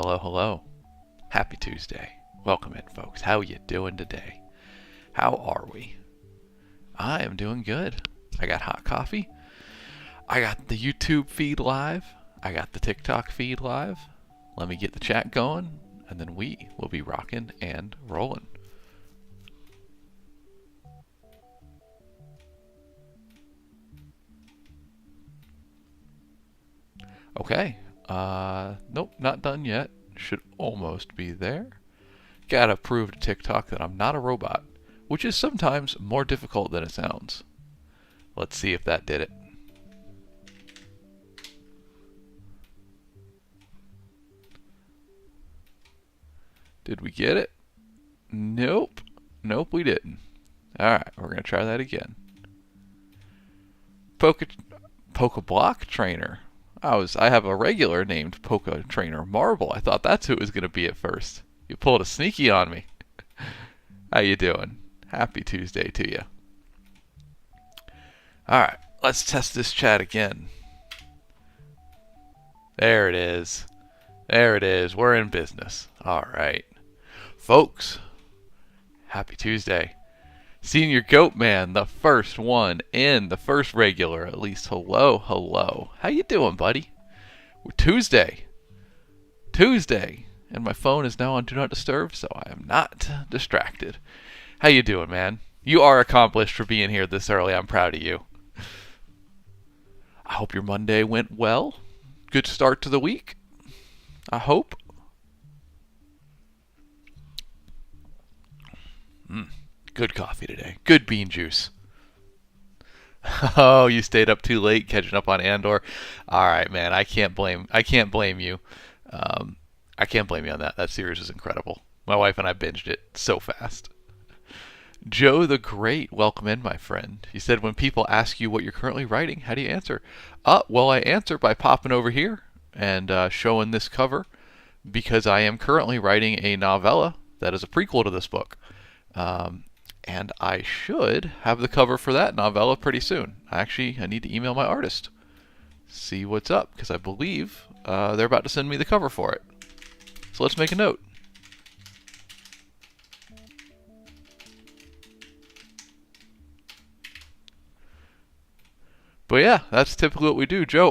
Hello, hello. Happy Tuesday. Welcome in, folks. How you doing today? How are we? I am doing good. I got hot coffee. I got the YouTube feed live. I got the TikTok feed live. Let me get the chat going, and then we will be rocking and rolling. Okay. Nope, not done yet. Should almost be there. Gotta prove to TikTok that I'm not a robot, which is sometimes more difficult than it sounds. Let's see if that did it. Did we get it? Nope. Nope, we didn't. Alright, we're gonna try that again. Poke Block Trainer. I have a regular named Poke Trainer Marble. I thought that's who it was gonna be at first. You pulled a sneaky on me. How you doing? Happy Tuesday to you. Alright, let's test this chat again. There it is. There it is. We're in business. Alright. Folks, happy Tuesday. Senior Goat Man, the first one in, the first regular at least. Hello, hello. How you doing, buddy? Tuesday. And my phone is now on Do Not Disturb, so I am not distracted. How you doing, man? You are accomplished for being here this early. I'm proud of you. I hope your Monday went well. Good start to the week. I hope. Good coffee today. Good bean juice. Oh, you stayed up too late catching up on Andor. All right, man. I can't blame you. I can't blame you on that. That series is incredible. My wife and I binged it so fast. Joe the Great, welcome in, my friend. He said, when people ask you what you're currently writing, how do you answer? Well, I answer by popping over here and showing this cover because I am currently writing a novella that is a prequel to this book. And I should have the cover for that novella pretty soon. I need to email my artist, see what's up, because I believe they're about to send me the cover for it. So let's make a note. But yeah, that's typically what we do, Joe.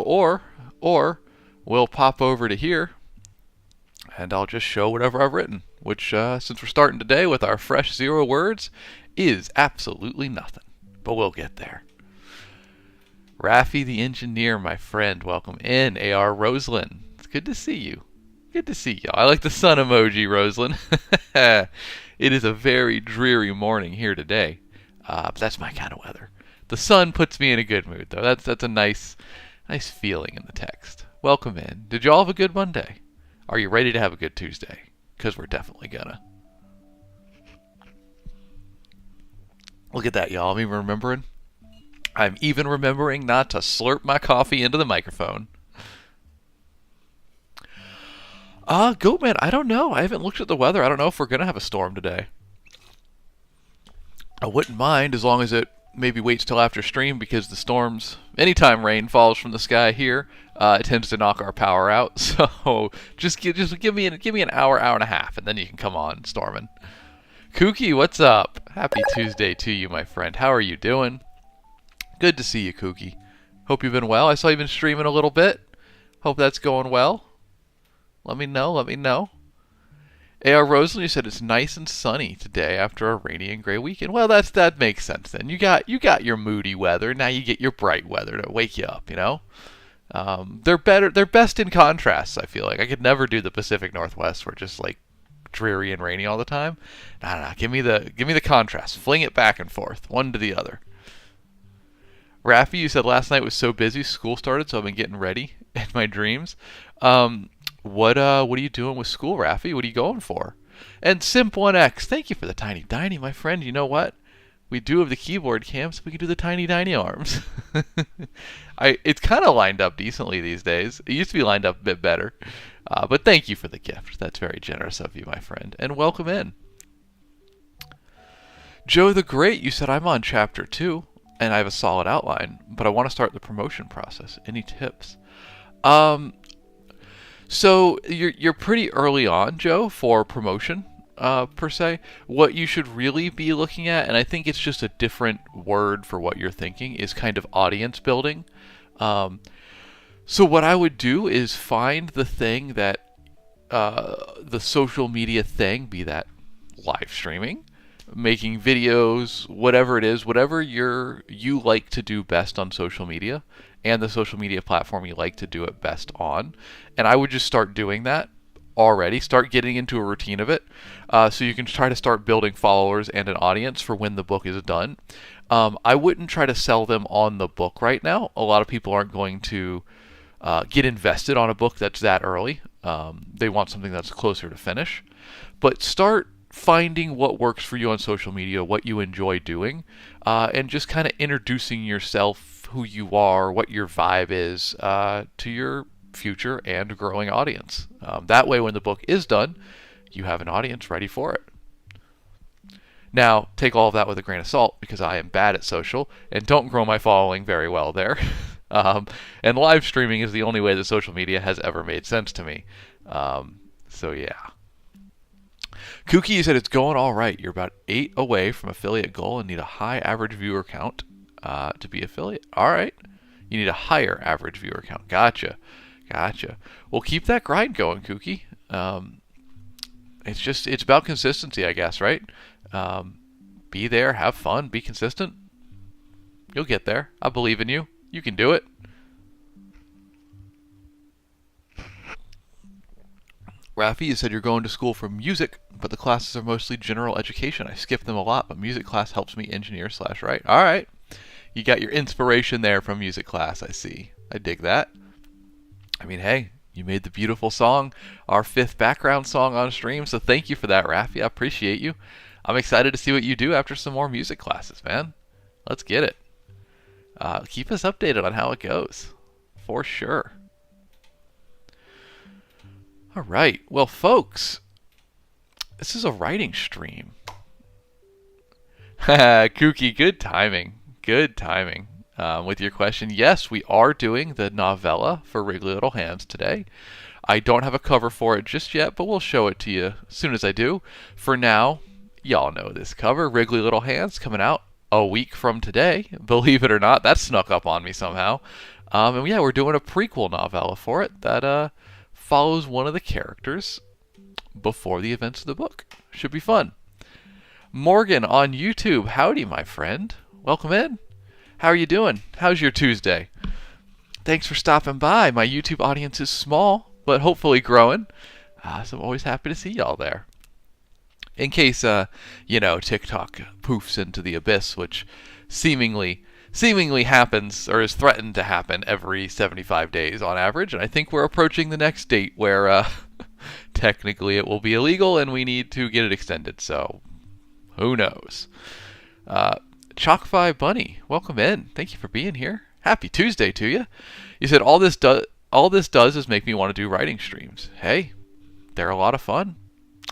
Or we'll pop over to here and I'll just show whatever I've written, which, since we're starting today with our fresh 0 words, is absolutely nothing. But we'll get there. Raffi the Engineer, my friend, welcome in. A.R. Roslyn, it's good to see you. Good to see y'all. I like the sun emoji, Roslyn. It is a very dreary morning here today, but that's my kind of weather. The sun puts me in a good mood, though. That's a nice feeling in the text. Welcome in. Did y'all have a good Monday? Are you ready to have a good Tuesday? Because we're definitely gonna. Look at that, y'all. I'm even remembering not to slurp my coffee into the microphone. Goatman, I don't know. I haven't looked at the weather. I don't know if we're going to have a storm today. I wouldn't mind as long as it maybe waits till after stream, because the storms, anytime rain falls from the sky here, it tends to knock our power out. So just give me an hour and a half, and then you can come on storming. Kooky, what's up? Happy Tuesday to you, my friend. How are you doing? Good to see you, Kooky. Hope you've been well. I saw you've been streaming a little bit. Hope that's going well. Let me know. A.R. Roslyn, you said it's nice and sunny today after a rainy and gray weekend. Well, that makes sense then. You got your moody weather. Now you get your bright weather to wake you up, you know? They're best in contrasts, I feel like. I could never do the Pacific Northwest where just like dreary and rainy all the time. No. Give me the contrast. Fling it back and forth, one to the other. Raffi, you said last night was so busy, school started, so I've been getting ready in my dreams. What are you doing with school, Raffi? What are you going for? And Simp1X, thank you for the tiny diny, my friend. You know what? We do have the keyboard cam, so we can do the tiny diny arms. It's kind of lined up decently these days. It used to be lined up a bit better. But thank you for the gift. That's very generous of you, my friend. And welcome in. Joe the Great, you said I'm on chapter 2, and I have a solid outline, but I want to start the promotion process. Any tips? So you're pretty early on, Joe, for promotion, per se. What you should really be looking at, and I think it's just a different word for what you're thinking, is kind of audience building. Um, so what I would do is find the thing that the social media thing, be that live streaming, making videos, whatever it is, whatever you like to do best on social media, and the social media platform you like to do it best on. And I would just start doing that already. Start getting into a routine of it, so you can try to start building followers and an audience for when the book is done. I wouldn't try to sell them on the book right now. A lot of people aren't going to get invested on a book that's that early. They want something that's closer to finish. But start finding what works for you on social media, what you enjoy doing, and just kind of introducing yourself, who you are, what your vibe is, to your future and growing audience. That way, when the book is done, you have an audience ready for it. Now, take all of that with a grain of salt because I am bad at social and don't grow my following very well there. And live streaming is the only way that social media has ever made sense to me. So yeah. Kookie, you said it's going all right. You're about 8 away from affiliate goal and need a high average viewer count to be affiliate. All right. You need a higher average viewer count. Gotcha. Well, keep that grind going, Kookie. It's about consistency, I guess, right? Be there, have fun, be consistent. You'll get there. I believe in you. You can do it. Rafi, you said you're going to school for music, but the classes are mostly general education. I skip them a lot, but music class helps me engineer/write. All right. You got your inspiration there from music class, I see. I dig that. I mean, hey, you made the beautiful song, our 5th background song on stream, so thank you for that, Rafi. I appreciate you. I'm excited to see what you do after some more music classes, man. Let's get it. Keep us updated on how it goes, for sure. All right. Well, folks, this is a writing stream. Kookie, good timing. With your question, yes, we are doing the novella for Wriggly Little Hands today. I don't have a cover for it just yet, but we'll show it to you as soon as I do. For now, y'all know this cover, Wriggly Little Hands, coming out a week from today. Believe it or not, that snuck up on me somehow. And yeah, we're doing a prequel novella for it that follows one of the characters before the events of the book. Should be fun. Morgan on YouTube, howdy, my friend. Welcome in. How are you doing? How's your Tuesday? Thanks for stopping by. My YouTube audience is small, but hopefully growing. So I'm always happy to see y'all there. In case, TikTok poofs into the abyss, which seemingly happens or is threatened to happen every 75 days on average. And I think we're approaching the next date where technically it will be illegal and we need to get it extended. So who knows? Chalkfi Bunny, welcome in. Thank you for being here. Happy Tuesday to you. You said all this does is make me want to do writing streams. Hey, they're a lot of fun.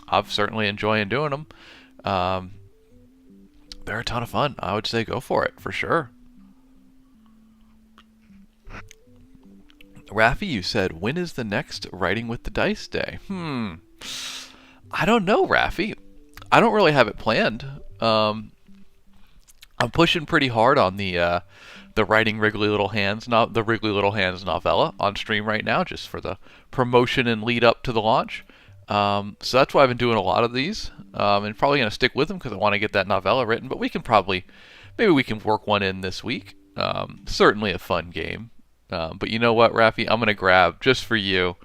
I've certainly enjoyed doing them. They're a ton of fun. I would say go for it for sure. Rafi, you said, when is the next Writing with the Dice Day? I don't know, Rafi. I don't really have it planned. I'm pushing pretty hard on the Writing Wriggly Little Hands, not the Wriggly Little Hands novella on stream right now, just for the promotion and lead up to the launch. So that's why I've been doing a lot of these, and probably going to stick with them because I want to get that novella written. But maybe we can work one in this week. Certainly a fun game. But you know what, Rafi? I'm going to grab just for you.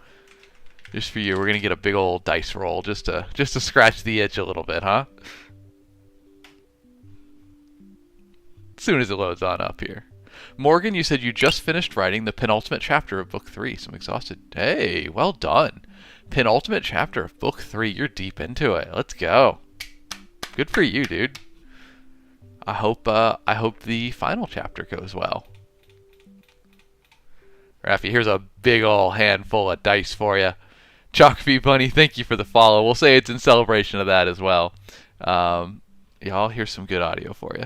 We're going to get a big old dice roll just to scratch the itch a little bit, huh? As soon as it loads on up here. Morgan, you said you just finished writing the penultimate chapter of book 3, so I'm exhausted. Hey, well done. Penultimate chapter of book 3. You're deep into it. Let's go. Good for you, dude. I hope the final chapter goes well. Rafi, here's a big ol' handful of dice for you. Chalkfi Bunny, thank you for the follow. We'll say it's in celebration of that as well. Y'all, here's some good audio for you.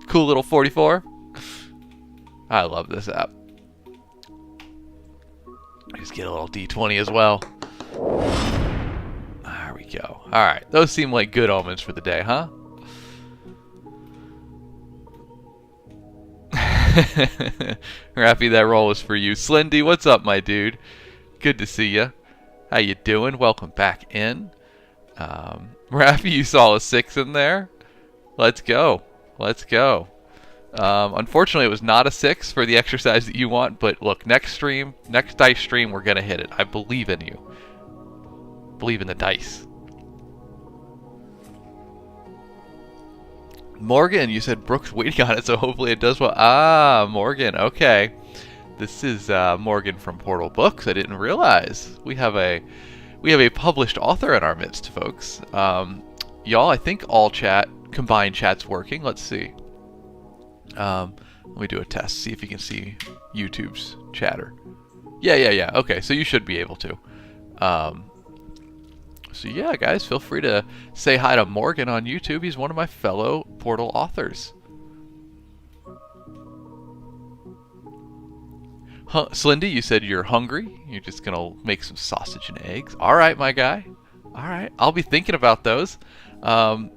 Cool little 44. I love this app. Just get a little D20 as well. There we go. Alright, those seem like good omens for the day, huh? Raffy, that roll was for you. Slendy, what's up, my dude? Good to see ya. How you doing? Welcome back in. Raffy, you saw a 6 in there. Let's go. Let's go. Unfortunately, it was not a 6 for the exercise that you want, but look, next dice stream, we're going to hit it. I believe in you. Believe in the dice. Morgan, you said Brooke's waiting on it, so hopefully it does well. Ah, Morgan, okay. This is Morgan from Portal Books. I didn't realize. We have a published author in our midst, folks. Y'all, I think all combined chat's working. Let's see. Let me do a test, see if you can see YouTube's chatter. Yeah. Okay, so you should be able to. So yeah, guys, feel free to say hi to Morgan on YouTube. He's one of my fellow Portal authors. Slendy, you said you're hungry. You're just gonna make some sausage and eggs. All right, my guy. All right, I'll be thinking about those. I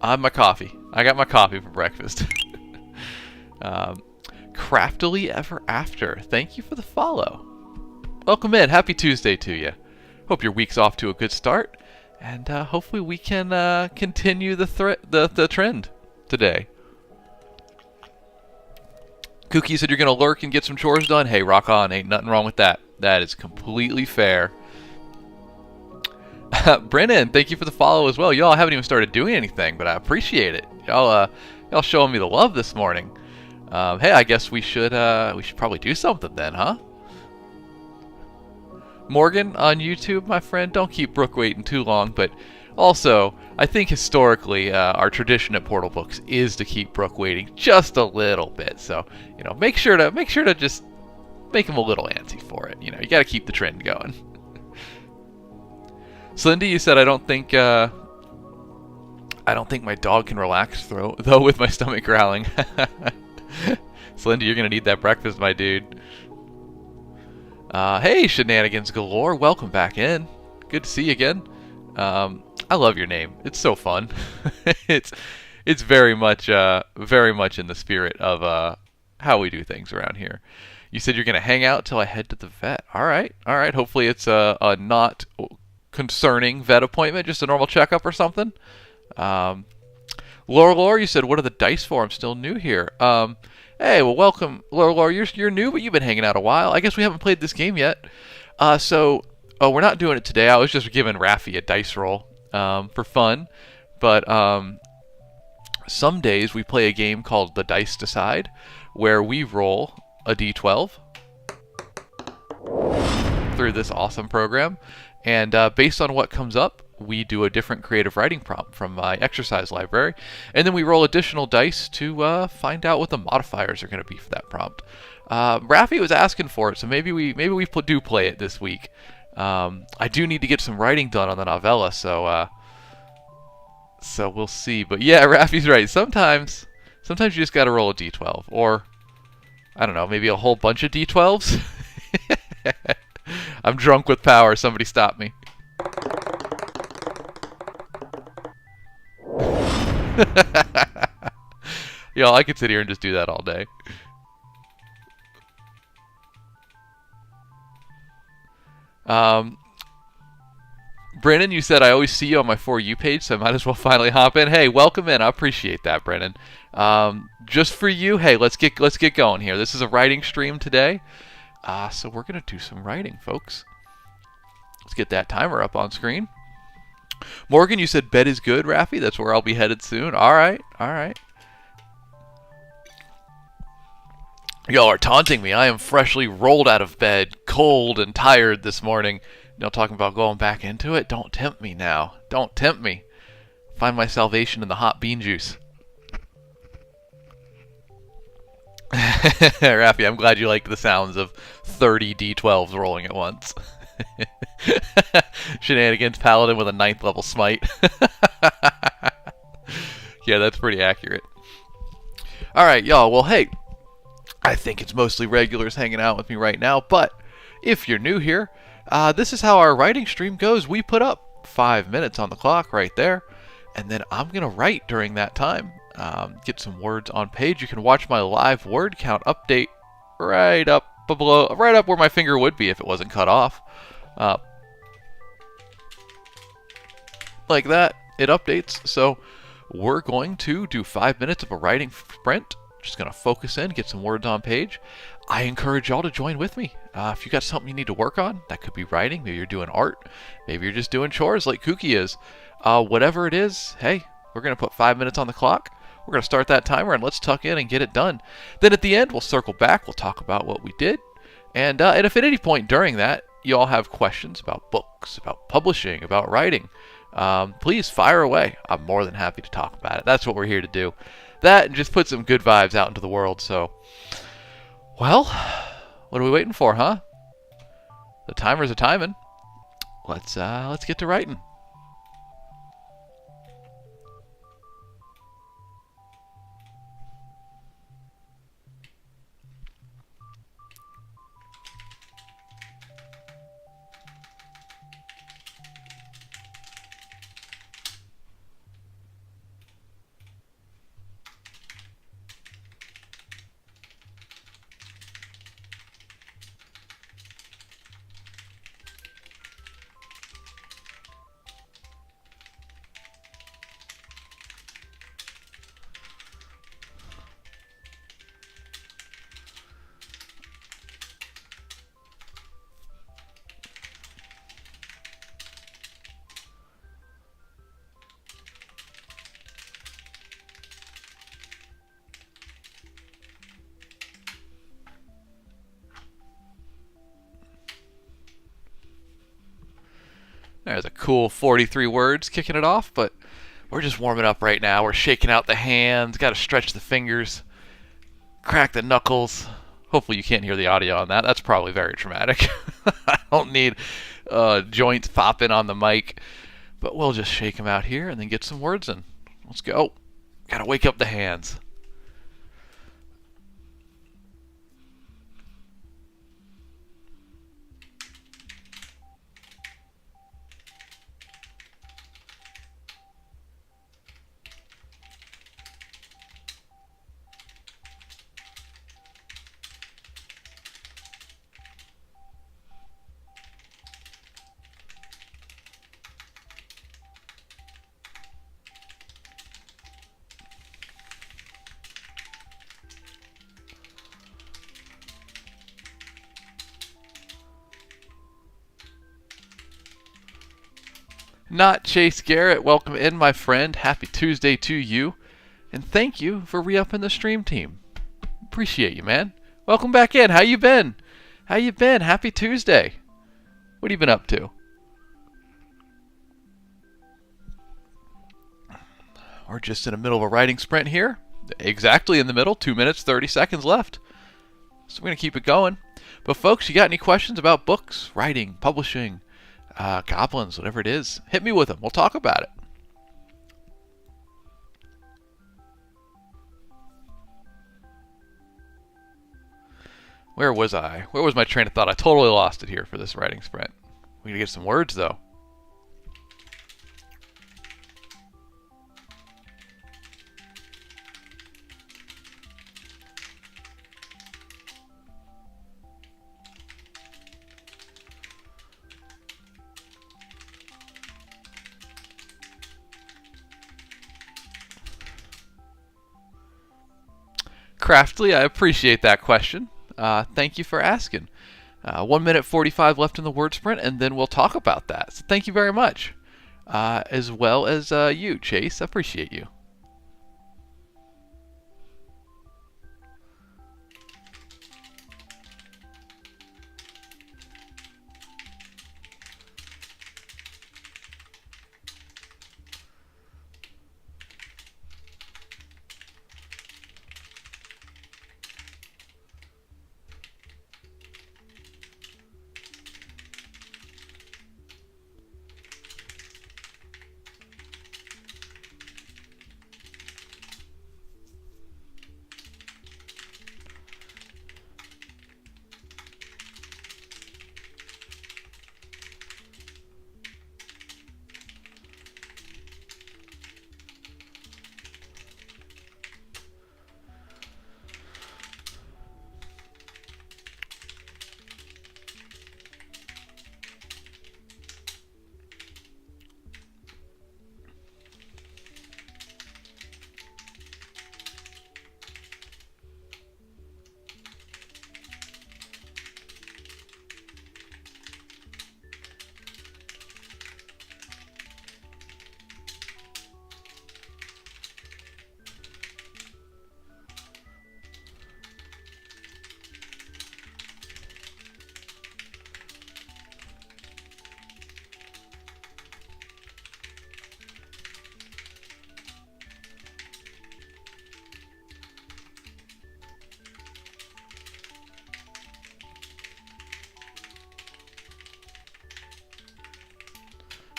have my coffee. I got my coffee for breakfast. Craftily Ever After. Thank you for the follow. Welcome in. Happy Tuesday to you. Hope your week's off to a good start, and hopefully we can continue the trend today. Cookie said you're gonna lurk and get some chores done. Hey, rock on. Ain't nothing wrong with that. That is completely fair. Brennan, thank you for the follow as well. Y'all haven't even started doing anything, but I appreciate it. Y'all showing me the love this morning. Hey, I guess we should probably do something then, huh? Morgan on YouTube, my friend, don't keep Brooke waiting too long, but also, I think historically, our tradition at Portal Books is to keep Brooke waiting just a little bit. So, make sure to just make him a little antsy for it. You got to keep the trend going. Slendy, you said I don't think my dog can relax though with my stomach growling. Slendy, you're gonna need that breakfast, my dude. Hey, Shenanigans Galore, welcome back in. Good to see you again. I love your name. It's so fun. it's very much in the spirit of how we do things around here. You said you're gonna hang out till I head to the vet. All right. Hopefully it's a not concerning vet appointment, just a normal checkup or something. Laura, you said, what are the dice for? I'm still new here. Hey, well, welcome, Laura. You're new, but you've been hanging out a while. I guess we haven't played this game yet. So we're not doing it today. I was just giving Raffy a dice roll for fun. But some days we play a game called The Dice Decide, where we roll a d12 through this awesome program. And based on what comes up, we do a different creative writing prompt from my exercise library, and then we roll additional dice to find out what the modifiers are going to be for that prompt. Raffy was asking for it, so maybe we do play it this week. I do need to get some writing done on the novella, so we'll see. But yeah, Raffy's right. Sometimes you just got to roll a d12, or I don't know, maybe a whole bunch of d12s. I'm drunk with power. Somebody stop me. Y'all, I could sit here and just do that all day. Brennan, you said I always see you on my For You page, so I might as well finally hop in. Hey, welcome in. I appreciate that, Brennan. Just for you, hey, let's get going here. This is a writing stream today. So we're going to do some writing, folks. Let's get that timer up on screen. Morgan, you said bed is good, Raffy. That's where I'll be headed soon. All right. Y'all are taunting me. I am freshly rolled out of bed, cold and tired this morning. Talking about going back into it? Don't tempt me now. Don't tempt me. Find my salvation in the hot bean juice. Raffy, I'm glad you liked the sounds of 30 D12s rolling at once. Shenanigans Paladin with a 9th level smite. Yeah, that's pretty accurate. Alright, y'all. Well, hey, I think it's mostly regulars hanging out with me right now, but if you're new here, this is how our writing stream goes. We put up 5 minutes on the clock right there, and then I'm going to write during that time. Get some words on page. You can watch my live word count update right up below, right up where my finger would be if it wasn't cut off. Like that, it updates. So we're going to do 5 minutes of a writing sprint. Just going to focus in, get some words on page. I encourage y'all to join with me. If you got something you need to work on, that could be writing, maybe you're doing art, maybe you're just doing chores like Kooky is. Whatever it is, hey, we're going to put 5 minutes on the clock. We're going to start that timer and let's tuck in and get it done. Then at the end, we'll circle back. We'll talk about what we did. And if at any point during that, you all have questions about books, about publishing, about writing, please fire away. I'm more than happy to talk about it. That's what we're here to do. That and just put some good vibes out into the world. So, well, what are we waiting for, huh? The timers are timing. Let's get to writing. There's a cool 43 words kicking it off, but we're just warming up right now. We're shaking out the hands, got to stretch the fingers, crack the knuckles. Hopefully you can't hear the audio on that. That's probably very traumatic. I don't need joints popping on the mic, but we'll just shake them out here and then get some words in. Let's go. Got to wake up the hands. Not Chase Garrett, welcome in, my friend. Happy Tuesday to you. And thank you for re-upping the stream team. Appreciate you, man. Welcome back in. How you been? How you been? Happy Tuesday. What have you been up to? We're just in the middle of a writing sprint here. Exactly in the middle. 2 minutes, 30 seconds left. So we're going to keep it going. But folks, you got any questions about books, writing, publishing, goblins, whatever it is, hit me with them. We'll talk about it. Where was I? Where was my train of thought? I totally lost it here for this writing sprint. We gotta get some words though. Craftly, I appreciate that question. Thank you for asking. 1 minute 45 left in the word sprint, and then we'll talk about that. So thank you very much. As well as you, Chase. I appreciate you.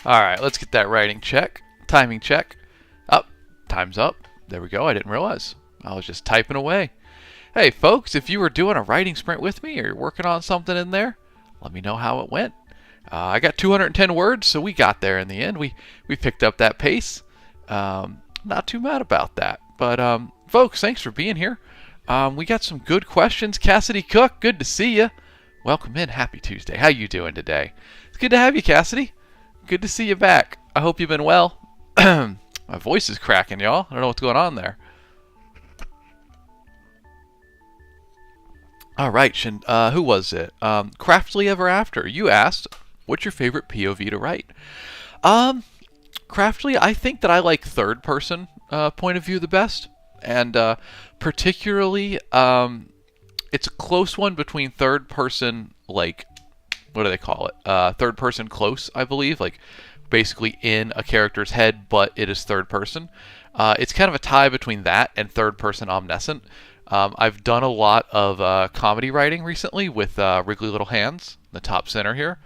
All right, let's get that writing check. Timing check. Up. Time's up. There we go. I didn't realize. I was just typing away. Hey, folks, if you were doing a writing sprint with me or you're working on something in there, let me know how it went. I got 210 words, so we got there in the end. We picked up that pace. Not too mad about that. But, folks, thanks for being here. We got some good questions. Cassidy Cook, good to see you. Welcome in. Happy Tuesday. How you doing today? It's good to have you, Cassidy. Good to see you back. I hope you've been well. My voice is cracking, y'all. I don't know what's going on there. All right, who was it? Craftly Ever After. You asked, what's your favorite POV to write? Craftly, I think that I like third person point of view the best. And particularly, it's a close one between third person, like, what do they call it? Third person close, I believe. Like, basically in a character's head, but it is third person. It's kind of a tie between that and third person omniscient. I've done a lot of comedy writing recently with Wriggly Little Hands, the top center here.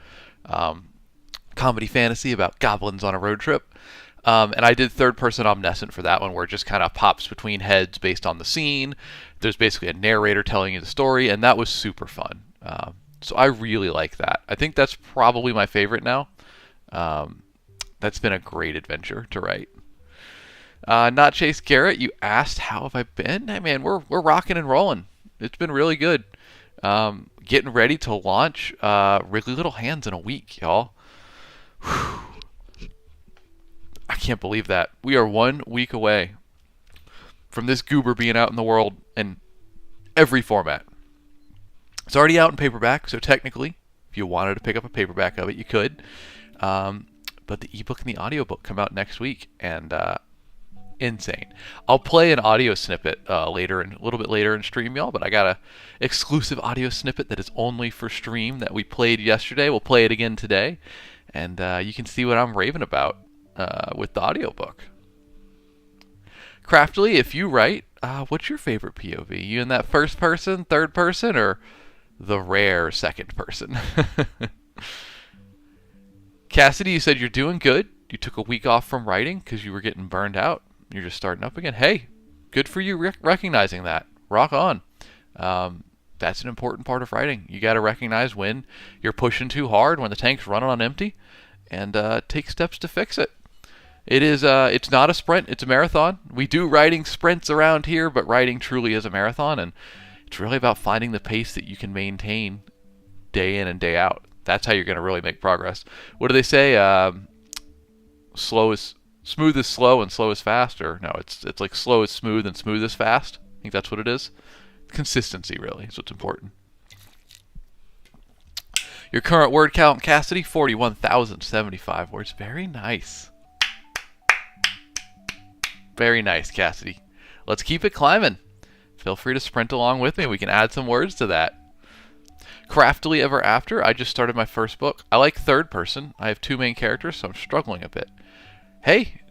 Comedy fantasy about goblins on a road trip. And I did third person omniscient for that one, where it just kind of pops between heads based on the scene. There's basically a narrator telling you the story, and that was super fun. So I really like that. I think that's probably my favorite now. That's been a great adventure to write. Not Chase Garrett, you asked how have I been? Hey man, we're rocking and rolling. It's been really good. Getting ready to launch Wriggly Little Hands in a week, y'all. Whew. I can't believe that. We are 1 week away from this goober being out in the world in every format. It's already out in paperback, so technically, if you wanted to pick up a paperback of it, you could. But the ebook and the audiobook come out next week, and insane. I'll play an audio snippet a little bit later in stream, y'all, but I got a exclusive audio snippet that is only for stream that we played yesterday. We'll play it again today, and you can see what I'm raving about with the audiobook. Craftily, if you write, what's your favorite POV? You in that first person, third person, or the rare second person? Cassidy, you said you're doing good. You took a week off from writing because you were getting burned out. You're just starting up again. Hey, good for you recognizing that. Rock on. That's an important part of writing. You got to recognize when you're pushing too hard, when the tank's running on empty, and take steps to fix it. It's not a sprint, it's a marathon. We do writing sprints around here, but writing truly is a marathon, and it's really about finding the pace that you can maintain day in and day out. That's how you're going to really make progress. What do they say? Smooth is slow and slow is fast, or no, it's like slow is smooth and smooth is fast. I think that's what it is. Consistency really is what's important. Your current word count, Cassidy, 41,075 words. Very nice. Very nice, Cassidy. Let's keep it climbing. Feel free to sprint along with me. We can add some words to that. Craftily Ever After, I just started my first book. I like third person. I have 2 main characters, so I'm struggling a bit. Hey,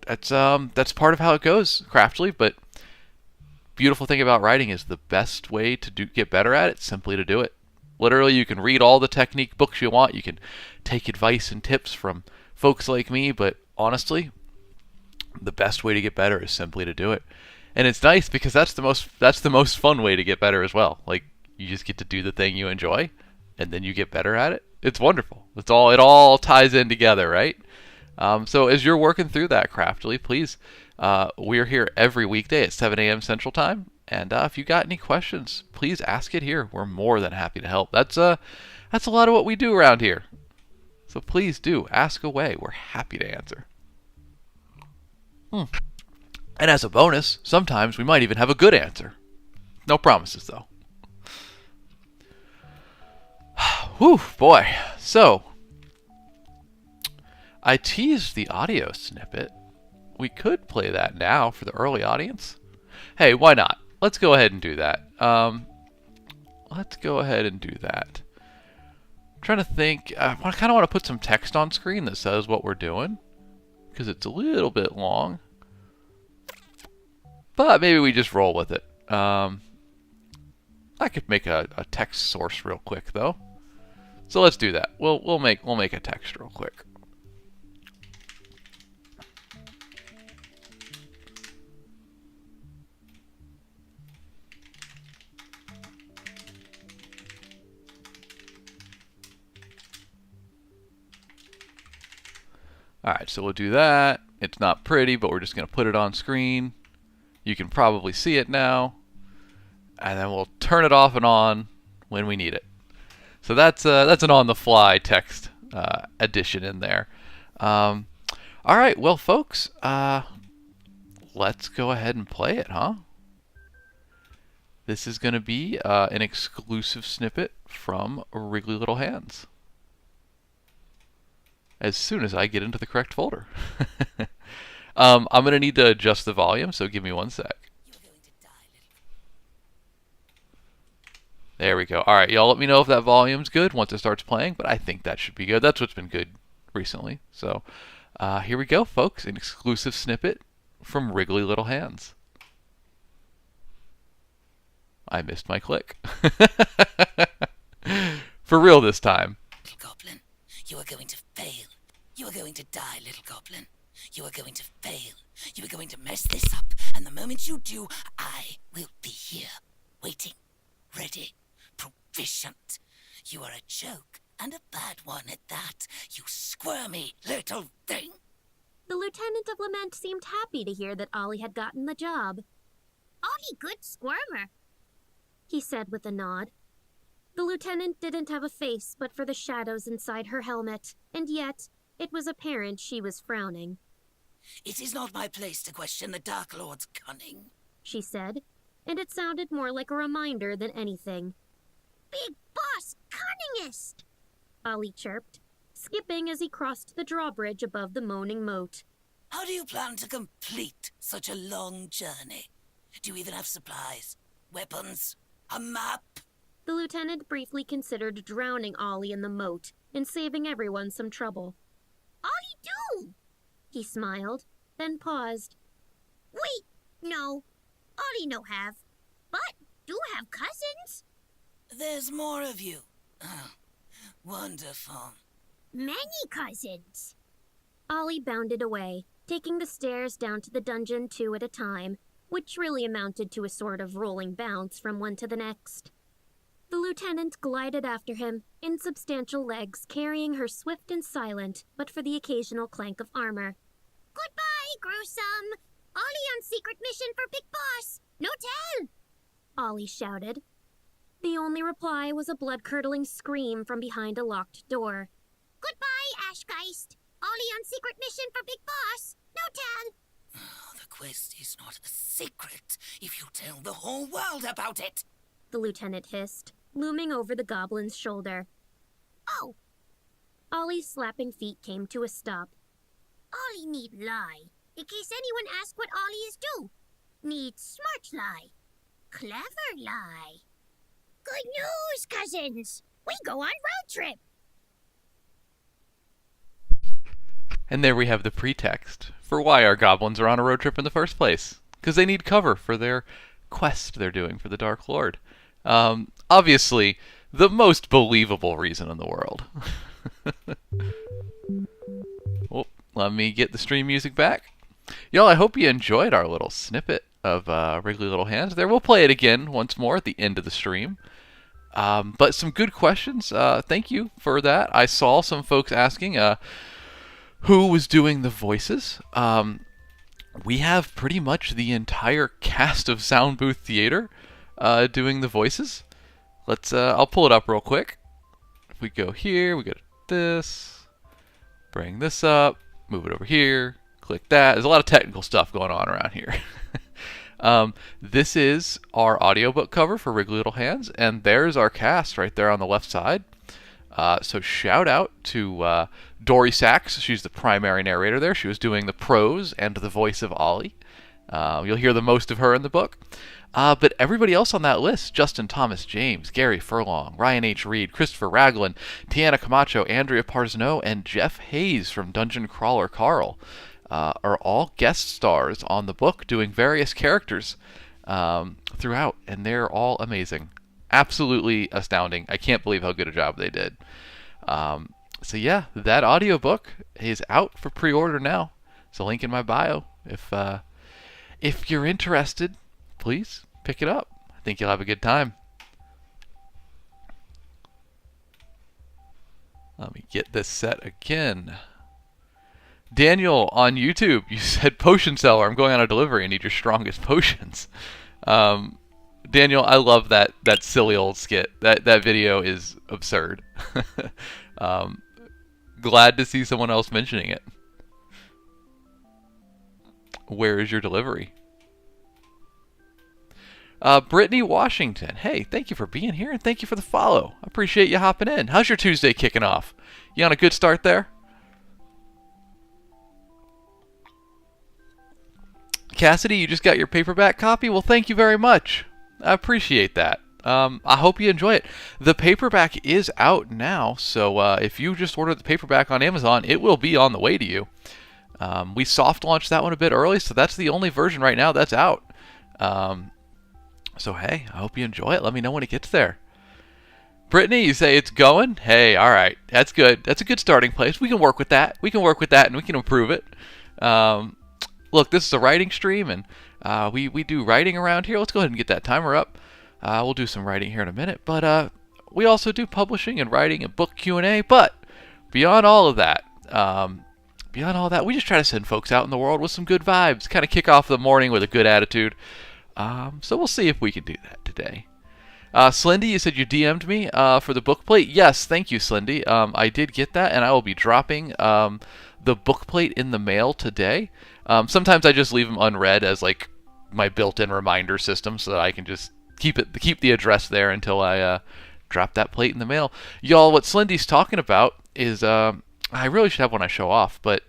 that's part of how it goes, Craftily, but beautiful thing about writing is the best way to get better at it, simply to do it. Literally, you can read all the technique books you want. You can take advice and tips from folks like me, but honestly, the best way to get better is simply to do it. And it's nice because that's the most fun way to get better as well. Like, you just get to do the thing you enjoy, and then you get better at it. It's wonderful. It all ties in together, right? So as you're working through that craftily, please, we're here every weekday at 7 a.m. Central Time. And if you got any questions, please ask it here. We're more than happy to help. That's a lot of what we do around here. So please do ask away. We're happy to answer. And as a bonus, sometimes we might even have a good answer. No promises, though. Whew, boy. So, I teased the audio snippet. We could play that now for the early audience. Hey, why not? Let's go ahead and do that. Let's go ahead and do that. I'm trying to think. I kind of want to put some text on screen that says what we're doing, because it's a little bit long. But maybe we just roll with it. I could make a text source real quick though. So let's do that. We'll make a text real quick. Alright, so we'll do that. It's not pretty, but we're just going to put it on screen. You can probably see it now. And then we'll turn it off and on when we need it. So that's an on-the-fly text addition in there. All right, well, folks, let's go ahead and play it, huh? This is going to be an exclusive snippet from Wriggly Little Hands. As soon as I get into the correct folder. I'm going to need to adjust the volume, so give me 1 sec. There we go. All right, y'all let me know if that volume's good once it starts playing, but I think that should be good. That's what's been good recently. So here we go, folks. An exclusive snippet from Wriggly Little Hands. I missed my click. For real this time. Little goblin, you are going to fail. You are going to die, little goblin. You are going to fail. You are going to mess this up, and the moment you do, I will be here, waiting, ready, proficient. You are a joke, and a bad one at that, you squirmy little thing. The Lieutenant of Lament seemed happy to hear that Ollie had gotten the job. "Ollie, good squirmer," he said with a nod. The lieutenant didn't have a face but for the shadows inside her helmet, and yet it was apparent she was frowning. It is not my place to question the Dark Lord's cunning, she said, and it sounded more like a reminder than anything. "Big boss cunningest," Ollie chirped, skipping as he crossed the drawbridge above the moaning moat. How do you plan to complete such a long journey? Do you even have supplies? Weapons? A map? The lieutenant briefly considered drowning Ollie in the moat and saving everyone some trouble. "Ollie do!" He smiled, then paused. "Wait, no. Ollie no have, but do have cousins." There's more of you. Oh, wonderful. "Many cousins." Ollie bounded away, taking the stairs down to the dungeon 2 at a time, which really amounted to a sort of rolling bounce from one to the next. The lieutenant glided after him, insubstantial legs carrying her swift and silent, but for the occasional clank of armor. "Goodbye, gruesome! Ollie on secret mission for Big Boss! No tell!" Ollie shouted. The only reply was a blood-curdling scream from behind a locked door. "Goodbye, Ashgeist! Ollie on secret mission for Big Boss! No tell!" Oh, the quest is not a secret if you tell the whole world about it, the lieutenant hissed, looming over the goblin's shoulder. "Oh!" Ollie's slapping feet came to a stop. "Ollie need lie, in case anyone ask what Ollie is do. Need smart lie. Clever lie. Good news, cousins! We go on road trip!" And there we have the pretext for why our goblins are on a road trip in the first place. Because they need cover for their quest they're doing for the Dark Lord. Obviously, the most believable reason in the world. Oh, let me get the stream music back. Y'all, I hope you enjoyed our little snippet of Wriggly Little Hands there. We'll play it again once more at the end of the stream. But some good questions. Thank you for that. I saw some folks asking who was doing the voices. We have pretty much the entire cast of Sound Booth Theater doing the voices. I'll pull it up real quick. If we go here, we go to this, bring this up, move it over here, click that. There's a lot of technical stuff going on around here. This is our audiobook cover for Wriggly Little Hands, and there's our cast right there on the left side. So shout out to Dory Sachs. She's the primary narrator there. She was doing the prose and the voice of Ollie. You'll hear the most of her in the book. But everybody else on that list, Justin Thomas James, Gary Furlong, Ryan H. Reed, Christopher Raglan, Tiana Camacho, Andrea Parsneau, and Jeff Hayes from Dungeon Crawler Carl are all guest stars on the book doing various characters throughout, and they're all amazing. Absolutely astounding. I can't believe how good a job they did. So yeah, that audiobook is out for pre-order now. It's a link in my bio. If you're interested, please pick it up. I think you'll have a good time. Let me get this set again. Daniel on YouTube, you said potion seller. I'm going on a delivery. I need your strongest potions. Um, Daniel, I love that silly old skit. That video is absurd. um, glad to see someone else mentioning it. Where is your delivery? Brittany Washington. Hey, thank you for being here and thank you for the follow. I appreciate you hopping in. How's your Tuesday kicking off? You on a good start there? Cassidy, you just got your paperback copy? Well, thank you very much. I appreciate that. I hope you enjoy it. The paperback is out now, so if you just ordered the paperback on Amazon, it will be on the way to you. We soft launched that one a bit early, so that's the only version right now that's out. So hey, I hope you enjoy it. Let me know when it gets there. Brittany, you say it's going? Hey, all right, that's good. That's a good starting place. We can work with that. We can work with that, and we can improve it. Look, this is a writing stream, and we do writing around here. Let's go ahead and get that timer up. We'll do some writing here in a minute, but we also do publishing and writing and book Q&A. But beyond all of that, we just try to send folks out in the world with some good vibes, kind of kick off the morning with a good attitude. So we'll see if we can do that today. Slendy, you said you DM'd me for the book plate. Yes, thank you, Slendy. I did get that, and I will be dropping the book plate in the mail today. Sometimes I just leave them unread as like my built-in reminder system, so that I can just keep the address there until I drop that plate in the mail. Y'all, what Slendy's talking about is I really should have one I show off, but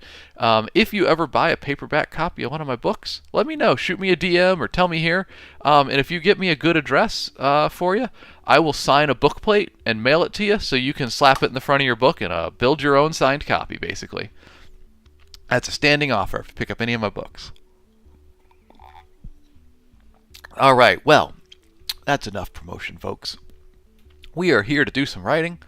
if you ever buy a paperback copy of one of my books, let me know. Shoot me a DM or tell me here. And if you get me a good address for you, I will sign a book plate and mail it to you so you can slap it in the front of your book and build your own signed copy, basically. That's a standing offer if you pick up any of my books. All right, well, that's enough promotion, folks. We are here to do some writing.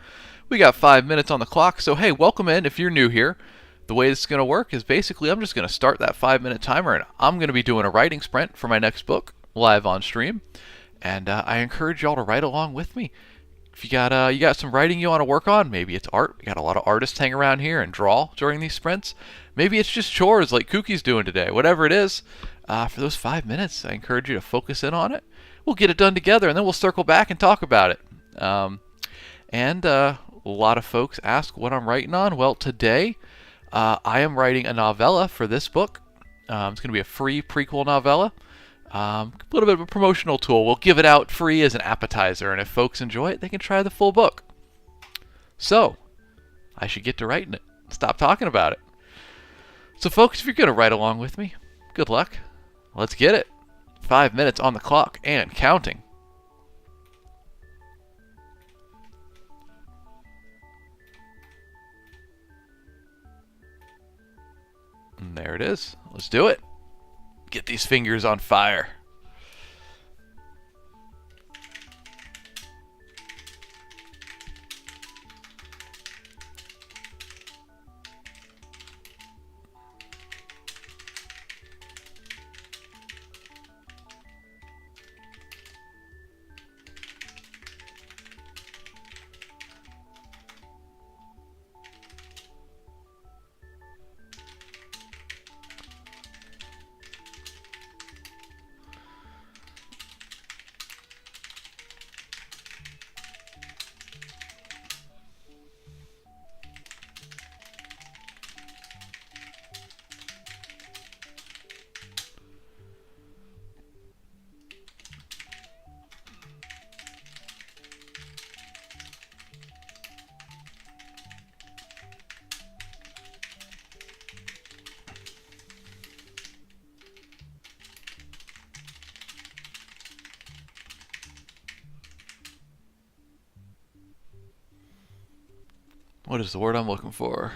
We got 5 minutes on the clock, so hey, welcome in if you're new here. The way this is going to work is basically I'm just going to start that 5-minute timer, and I'm going to be doing a writing sprint for my next book live on stream. And I encourage y'all to write along with me. If you got some writing you want to work on, maybe it's art. We got a lot of artists hang around here and draw during these sprints. Maybe it's just chores like Kookie's doing today. Whatever it is, for those 5 minutes, I encourage you to focus in on it. We'll get it done together, and then we'll circle back and talk about it. A lot of folks ask what I'm writing on. Well, today I am writing a novella for this book. It's going to be a free prequel novella. A little bit of a promotional tool. We'll give it out free as an appetizer, and if folks enjoy it, they can try the full book. So, I should get to writing it. Stop talking about it. So, folks, if you're going to write along with me, good luck. Let's get it. 5 minutes on the clock and counting. And there it is. Let's do it. Get these fingers on fire. What is the word I'm looking for?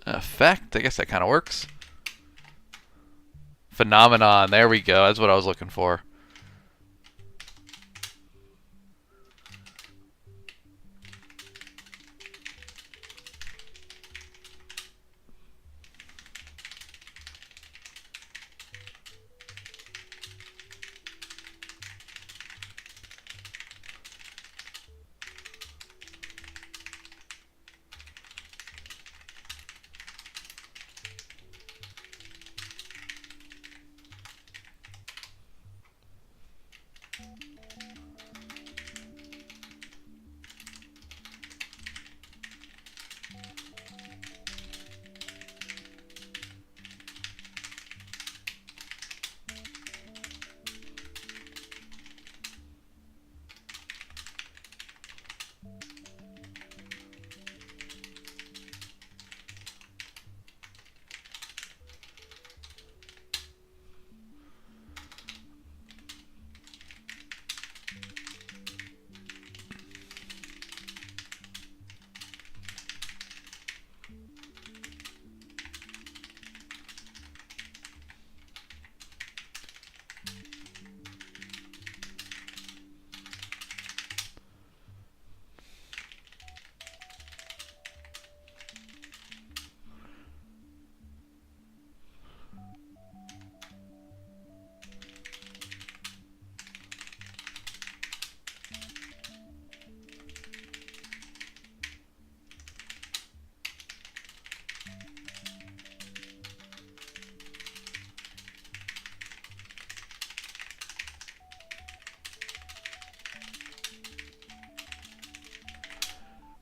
Effect? I guess that kind of works. Phenomenon. There we go. That's what I was looking for.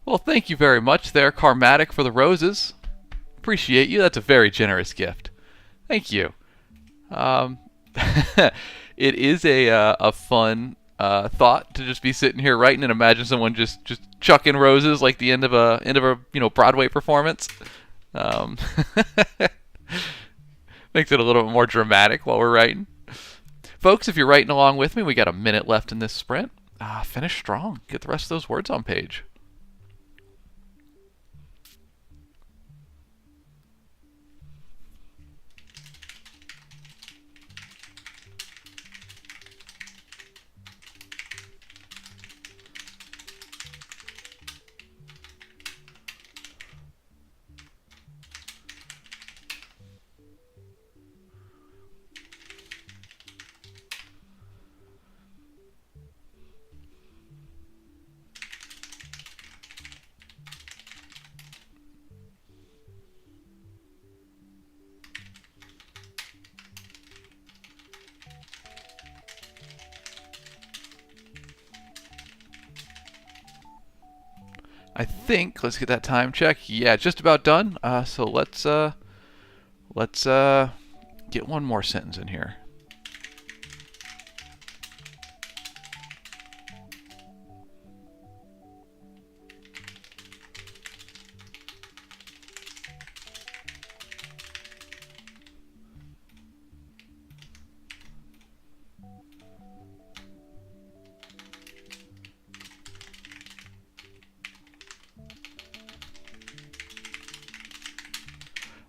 Well, thank you very much there, Karmatic, for the roses. Appreciate you. That's a very generous gift. Thank you. Um, it is a fun thought to just be sitting here writing and imagine someone just chucking roses like the end of a Broadway performance. Um, makes it a little bit more dramatic while we're writing. Folks, if you're writing along with me, we got a minute left in this sprint. Finish strong. Get the rest of those words on page. I think let's get that time check. Yeah, just about done. So let's get one more sentence in here.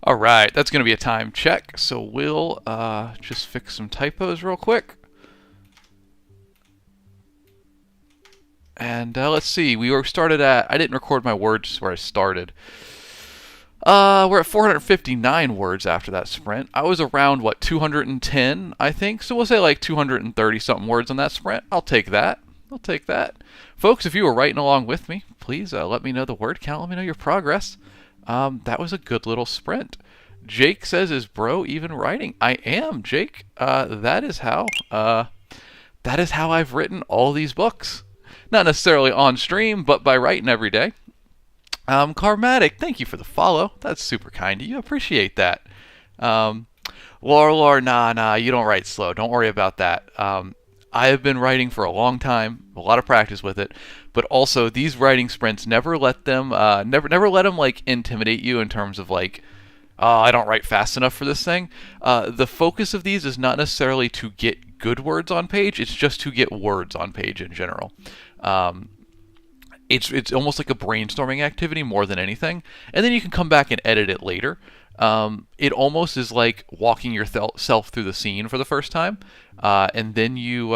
All right, that's going to be a time check. So we'll just fix some typos real quick. And let's see, we were started at, I didn't record my words where I started. We're at 459 words after that sprint. I was around, 210, I think? So we'll say like 230 something words on that sprint. I'll take that. I'll take that. Folks, if you were writing along with me, please let me know the word count. Let me know your progress. That was a good little sprint. Jake says, is bro even writing? I am, Jake. That is how I've written all these books. Not necessarily on stream, but by writing every day. Karmatic, thank you for the follow. That's super kind of you. I appreciate that. Lore, nah, you don't write slow. Don't worry about that. I have been writing for a long time, a lot of practice with it, but also these writing sprints never let them like intimidate you in terms of like, oh, I don't write fast enough for this thing. The focus of these is not necessarily to get good words on page, it's just to get words on page in general. It's almost like a brainstorming activity more than anything, and then you can come back and edit it later. It almost is like walking yourself through the scene for the first time, and then you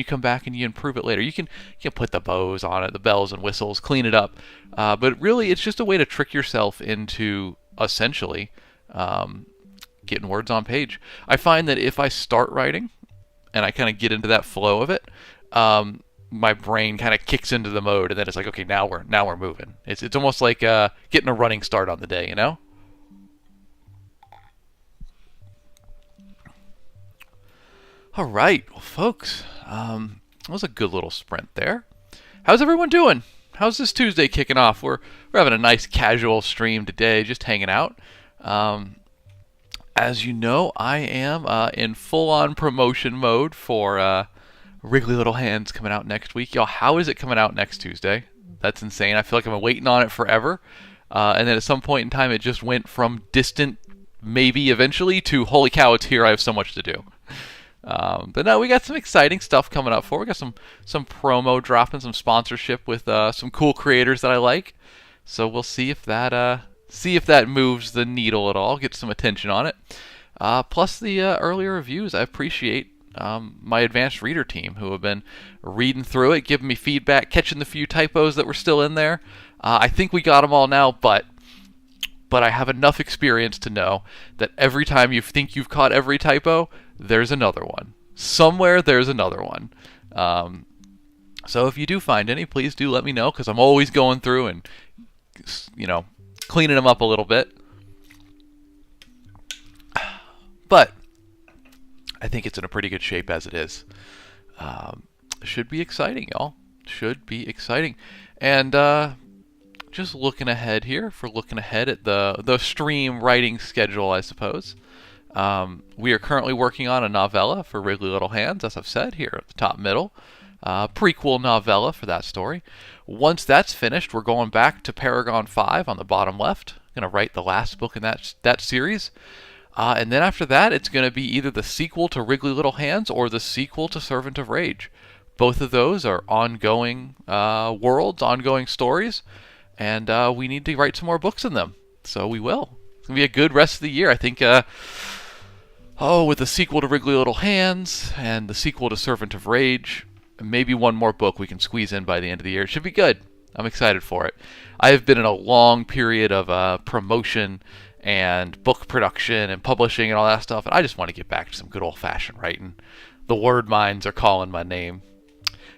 come back and you improve it later. You can put the bows on it, the bells and whistles, clean it up, but really it's just a way to trick yourself into essentially getting words on page. I find that if I start writing and I kind of get into that flow of it, my brain kind of kicks into the mode, and then it's like, okay, now we're moving. It's almost like getting a running start on the day, you know? All right, well, folks, that was a good little sprint there. How's everyone doing? How's this Tuesday kicking off? We're having a nice casual stream today, just hanging out. As you know, I am in full-on promotion mode for Wriggly Little Hands coming out next week. Y'all, how is it coming out next Tuesday? That's insane. I feel like I've been waiting on it forever. And then at some point in time, it just went from distant, maybe eventually, to holy cow, it's here. I have so much to do. But no, we got some exciting stuff coming up for. We got some promo dropping, some sponsorship with some cool creators that I like. So we'll see if that moves the needle at all, get some attention on it. Plus the earlier reviews, I appreciate my advanced reader team who have been reading through it, giving me feedback, catching the few typos that were still in there. I think we got them all now, but I have enough experience to know that every time you think you've caught every typo, there's another one. Somewhere there's another one. So if you do find any, please do let me know, because I'm always going through and, cleaning them up a little bit. But I think it's in a pretty good shape as it is. Should be exciting, y'all. Should be exciting. And just looking ahead here, if we're looking ahead at the stream writing schedule, I suppose. We are currently working on a novella for Wriggly Little Hands, as I've said, here at the top middle. Prequel novella for that story. Once that's finished, we're going back to Paragon 5 on the bottom left. Going to write the last book in that series. And then after that, it's going to be either the sequel to Wriggly Little Hands or the sequel to Servant of Rage. Both of those are ongoing worlds, ongoing stories, and we need to write some more books in them. So we will. It's going to be a good rest of the year. I think, with the sequel to Wriggly Little Hands and the sequel to Servant of Rage, maybe one more book we can squeeze in by the end of the year. It should be good. I'm excited for it. I have been in a long period of promotion and book production and publishing and all that stuff, and I just want to get back to some good old-fashioned writing. The word mines are calling my name.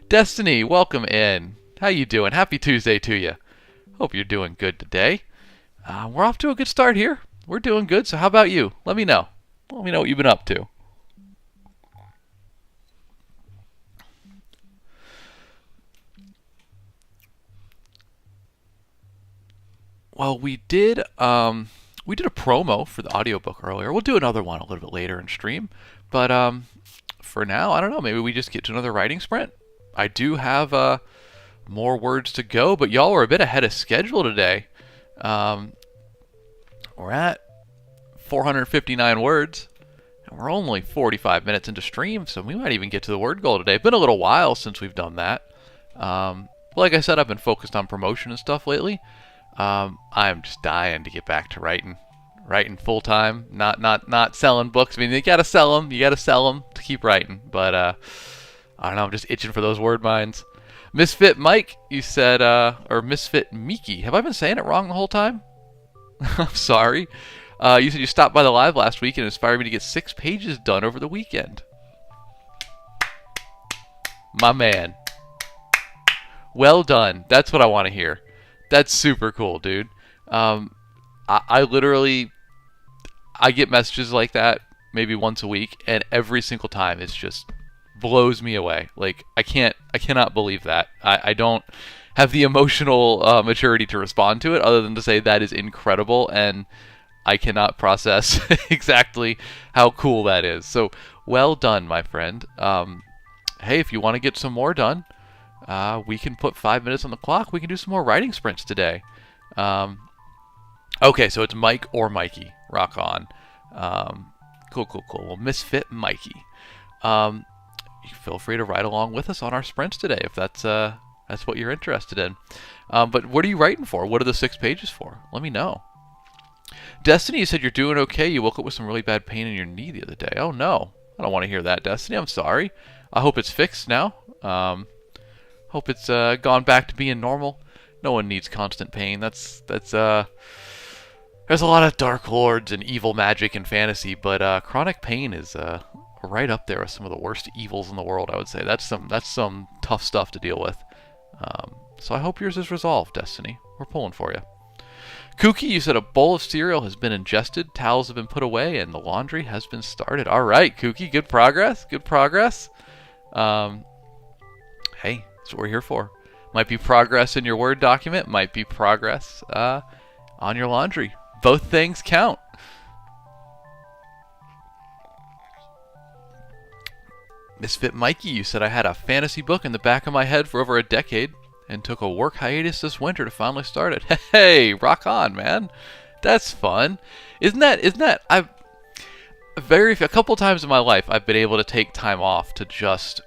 Destiny, welcome in. How you doing? Happy Tuesday to you. Hope you're doing good today. We're off to a good start here. We're doing good, so how about you? Let me know. Let me know what you've been up to. Well, we did a promo for the audiobook earlier. We'll do another one a little bit later in stream. But for now, I don't know. Maybe we just get to another writing sprint. I do have more words to go, but y'all are a bit ahead of schedule today. We're at 459 words, and we're only 45 minutes into stream, so we might even get to the word goal today. It's been a little while since we've done that. Like I said, I've been focused on promotion and stuff lately. I'm just dying to get back to writing full time, not selling books. I mean, you gotta sell them to keep writing. But I don't know, I'm just itching for those word mines. Misfit Mike, you said, or Misfit Miki. Have I been saying it wrong the whole time? I'm sorry. You said you stopped by the live last week and inspired me to get 6 pages done over the weekend. My man. Well done. That's what I want to hear. That's super cool, dude. I literally, I get messages like that maybe once a week, and every single time it's just blows me away. Like, I cannot believe that. I don't have the emotional maturity to respond to it, other than to say that is incredible, and I cannot process exactly how cool that is. So, well done, my friend. Hey, if you want to get some more done, we can put 5 minutes on the clock. We can do some more writing sprints today. Okay, so it's Mike or Mikey. Rock on. Cool. Well, Misfit Mikey. You feel free to ride along with us on our sprints today if that's what you're interested in. But what are you writing for? What are the 6 pages for? Let me know. Destiny, you said you're doing okay. You woke up with some really bad pain in your knee the other day. Oh, no. I don't want to hear that, Destiny. I'm sorry. I hope it's fixed now. Hope it's gone back to being normal. No one needs constant pain. There's a lot of dark lords and evil magic and fantasy, but chronic pain is right up there with some of the worst evils in the world, I would say. That's some tough stuff to deal with. So I hope yours is resolved, Destiny. We're pulling for you. Kooky, you said a bowl of cereal has been ingested, towels have been put away, and the laundry has been started. All right, Kooky, good progress. Hey, that's what we're here for. Might be progress in your Word document, might be progress on your laundry. Both things count. Misfit Mikey, you said I had a fantasy book in the back of my head for over a decade and took a work hiatus this winter to finally start it. Hey, rock on, man. That's fun. Isn't that a couple times in my life I've been able to take time off to just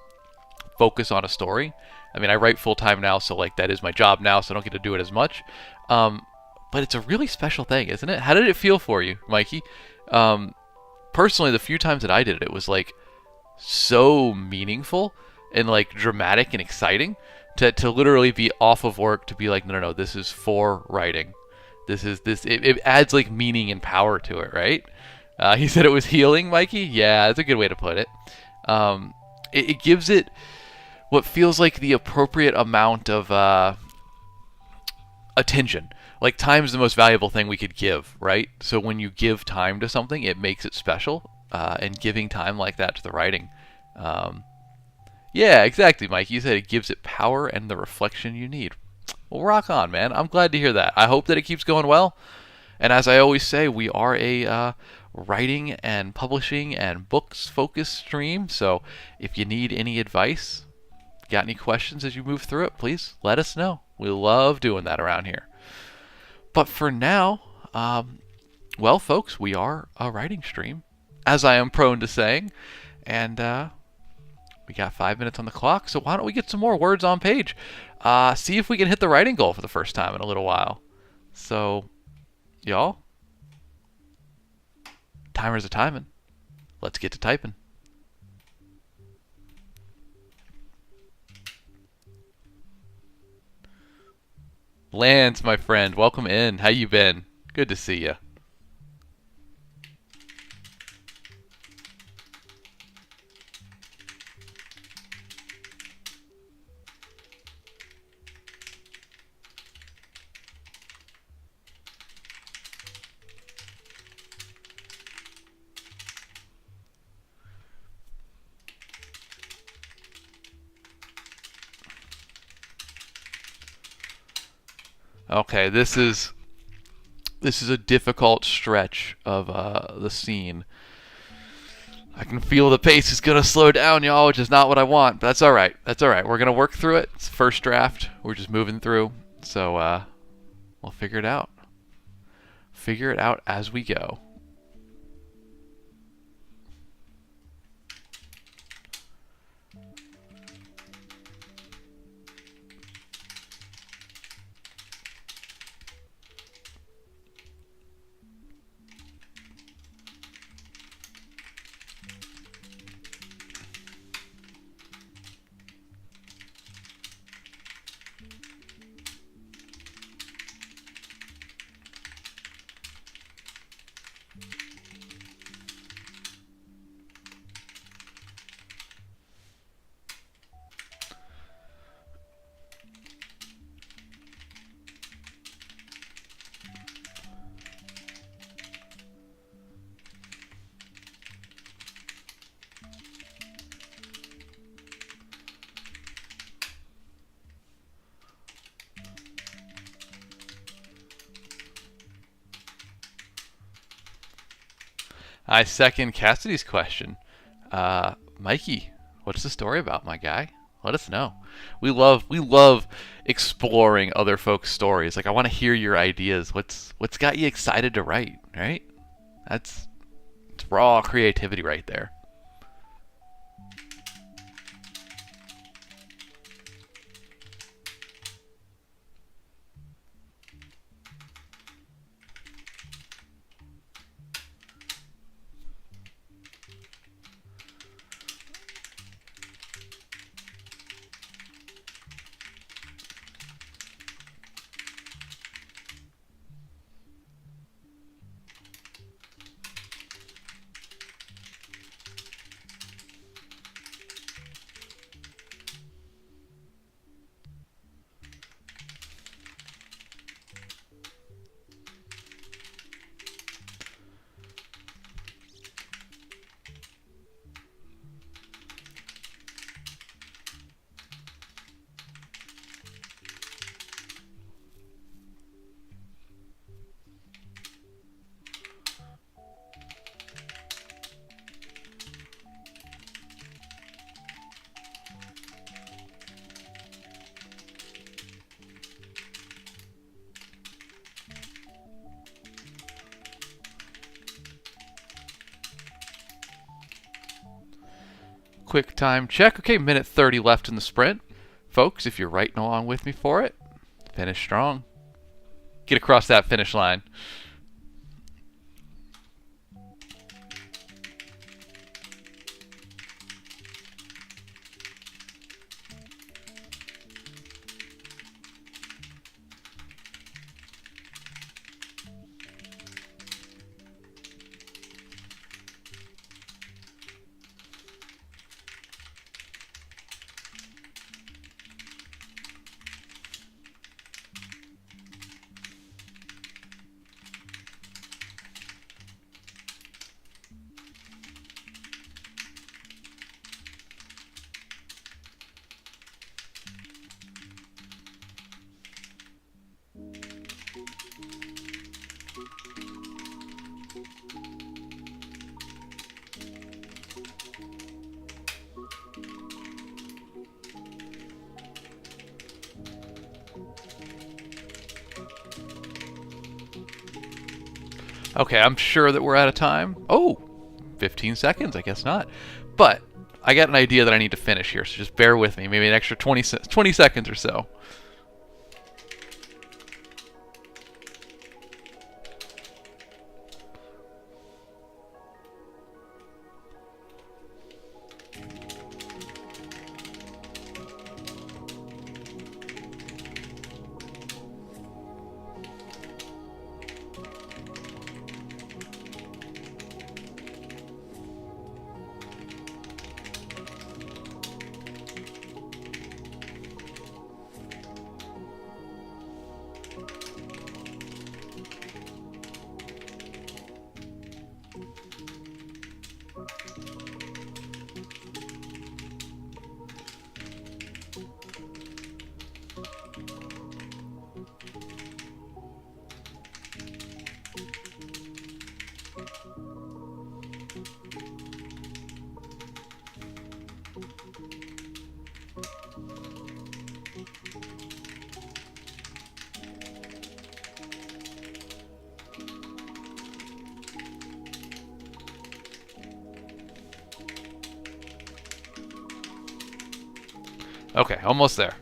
focus on a story. I mean, I write full time now, so like that is my job now, so I don't get to do it as much. But it's a really special thing, isn't it? How did it feel for you, Mikey? Personally, the few times that I did it, it was like so meaningful and like dramatic and exciting to literally be off of work to be like, no, this is for writing. It adds like meaning and power to it, right? He said it was healing, Mikey. Yeah, that's a good way to put it. It gives it what feels like the appropriate amount of attention. Like, time is the most valuable thing we could give, right? So when you give time to something, it makes it special. And giving time like that to the writing. Yeah, exactly, Mike. You said it gives it power and the reflection you need. Well, rock on, man. I'm glad to hear that. I hope that it keeps going well. And as I always say, we are a writing and publishing and books focused stream. So if you need any advice, got any questions as you move through it, please let us know. We love doing that around here. But for now, well, folks, we are a writing stream, as I am prone to saying. And we got 5 minutes on the clock, so why don't we get some more words on page? See if we can hit the writing goal for the first time in a little while. So, y'all, timers are timing. Let's get to typing. Lance, my friend, welcome in. How you been? Good to see you. Okay, this is a difficult stretch of the scene. I can feel the pace is gonna slow down, y'all, which is not what I want. But that's all right. That's all right. We're gonna work through it. It's first draft. We're just moving through, so we'll figure it out. Figure it out as we go. I second Cassidy's question. Mikey, what's the story about, my guy? Let us know. We love exploring other folks' stories. Like, I want to hear your ideas. What's got you excited to write, right? It's raw creativity right there. Quick time check. Okay, minute 30 left in the sprint. Folks, if you're writing along with me for it, finish strong. Get across that finish line. Okay, I'm sure that we're out of time. Oh, 15 seconds. I guess not. But I got an idea that I need to finish here, so just bear with me. Maybe an extra 20 seconds or so. Okay, almost there.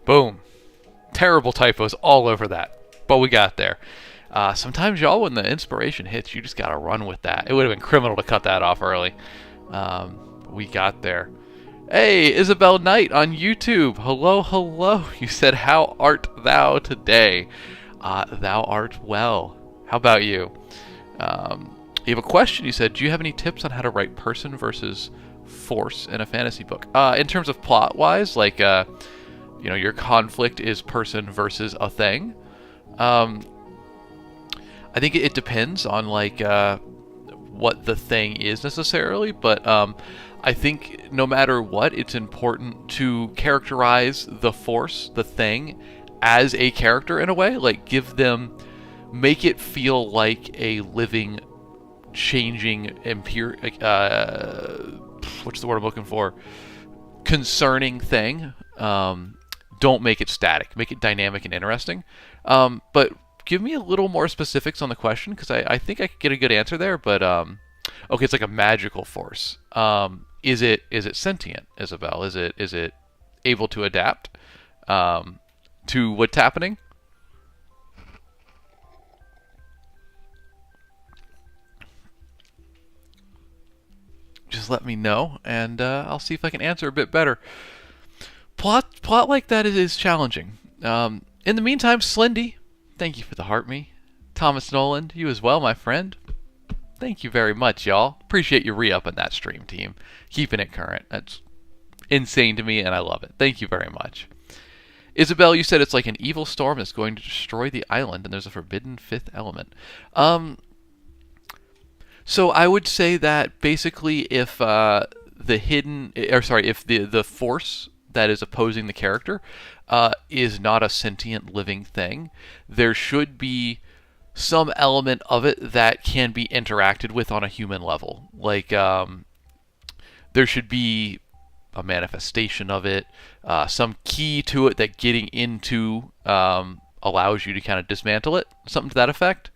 Boom. Terrible typos all over that. But we got there. Sometimes, y'all, when the inspiration hits, you just gotta run with that. It would have been criminal to cut that off early. We got there. Hey, Isabel Knight on YouTube. Hello, hello. You said, how art thou today? Thou art well. How about you? You have a question. You said, do you have any tips on how to write person versus force in a fantasy book? In terms of plot-wise, like, your conflict is person versus a thing. I think it depends on, like, what the thing is necessarily, but I think no matter what, it's important to characterize the force, the thing, as a character in a way. Like, make it feel like a living, changing, what's the word I'm looking for? Concerning thing. Don't make it static. Make it dynamic and interesting. But give me a little more specifics on the question, because I think I could get a good answer there. But okay, it's like a magical force. Is it sentient, Isabel? Is it able to adapt to what's happening? Just let me know, and I'll see if I can answer a bit better. Plot like that is challenging. In the meantime, Slendy, thank you for the heart me. Thomas Noland, you as well, my friend. Thank you very much, y'all. Appreciate you re-upping that stream, team. Keeping it current. That's insane to me, and I love it. Thank you very much. Isabel, you said it's like an evil storm that's going to destroy the island, and there's a forbidden fifth element. So I would say that basically if the force that is opposing the character is not a sentient living thing, there should be some element of it that can be interacted with on a human level. Like, there should be a manifestation of it, some key to it that getting into allows you to kind of dismantle it, something to that effect.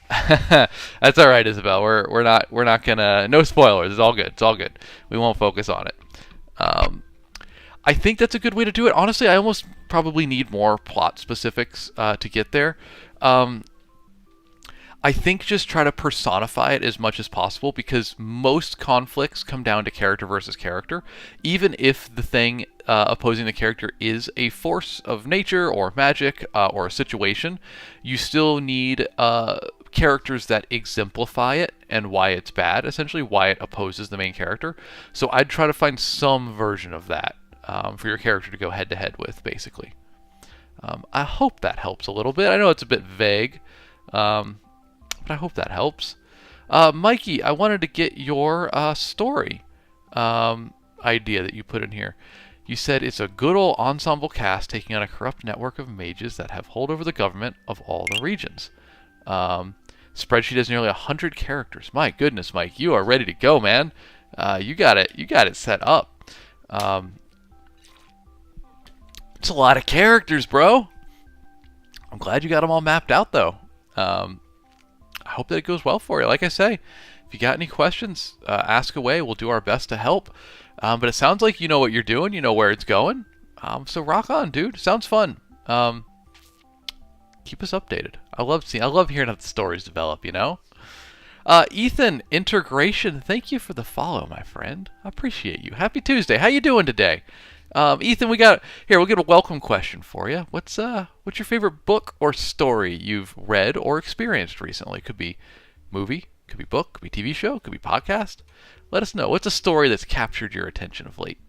That's all right, Isabel. We're not gonna, no spoilers. It's all good. It's all good. We won't focus on it. I think that's a good way to do it. Honestly, I almost probably need more plot specifics to get there. I think just try to personify it as much as possible, because most conflicts come down to character versus character. Even if the thing opposing the character is a force of nature or magic or a situation, you still need characters that exemplify it and why it's bad, essentially why it opposes the main character. So I'd try to find some version of that for your character to go head to head with, basically. I hope that helps a little bit. I know it's a bit vague, but I hope that helps. Mikey, I wanted to get your story idea that you put in here. You said it's a good old ensemble cast taking on a corrupt network of mages that have hold over the government of all the regions. Spreadsheet has nearly 100 characters. My goodness, Mike, you are ready to go, man. You got it set up. It's a lot of characters, bro. I'm glad you got them all mapped out, though. I hope that it goes well for you. Like I say, if you got any questions, ask away. We'll do our best to help. But it sounds like you know what you're doing. You know where it's going. So rock on, dude. Sounds fun. Keep us updated. I love hearing how the stories develop, you know? Ethan, Integration, thank you for the follow, my friend. I appreciate you. Happy Tuesday. How you doing today? Ethan, we'll get a welcome question for you. What's your favorite book or story you've read or experienced recently? Could be movie, could be book, could be TV show, could be podcast. Let us know. What's a story that's captured your attention of late?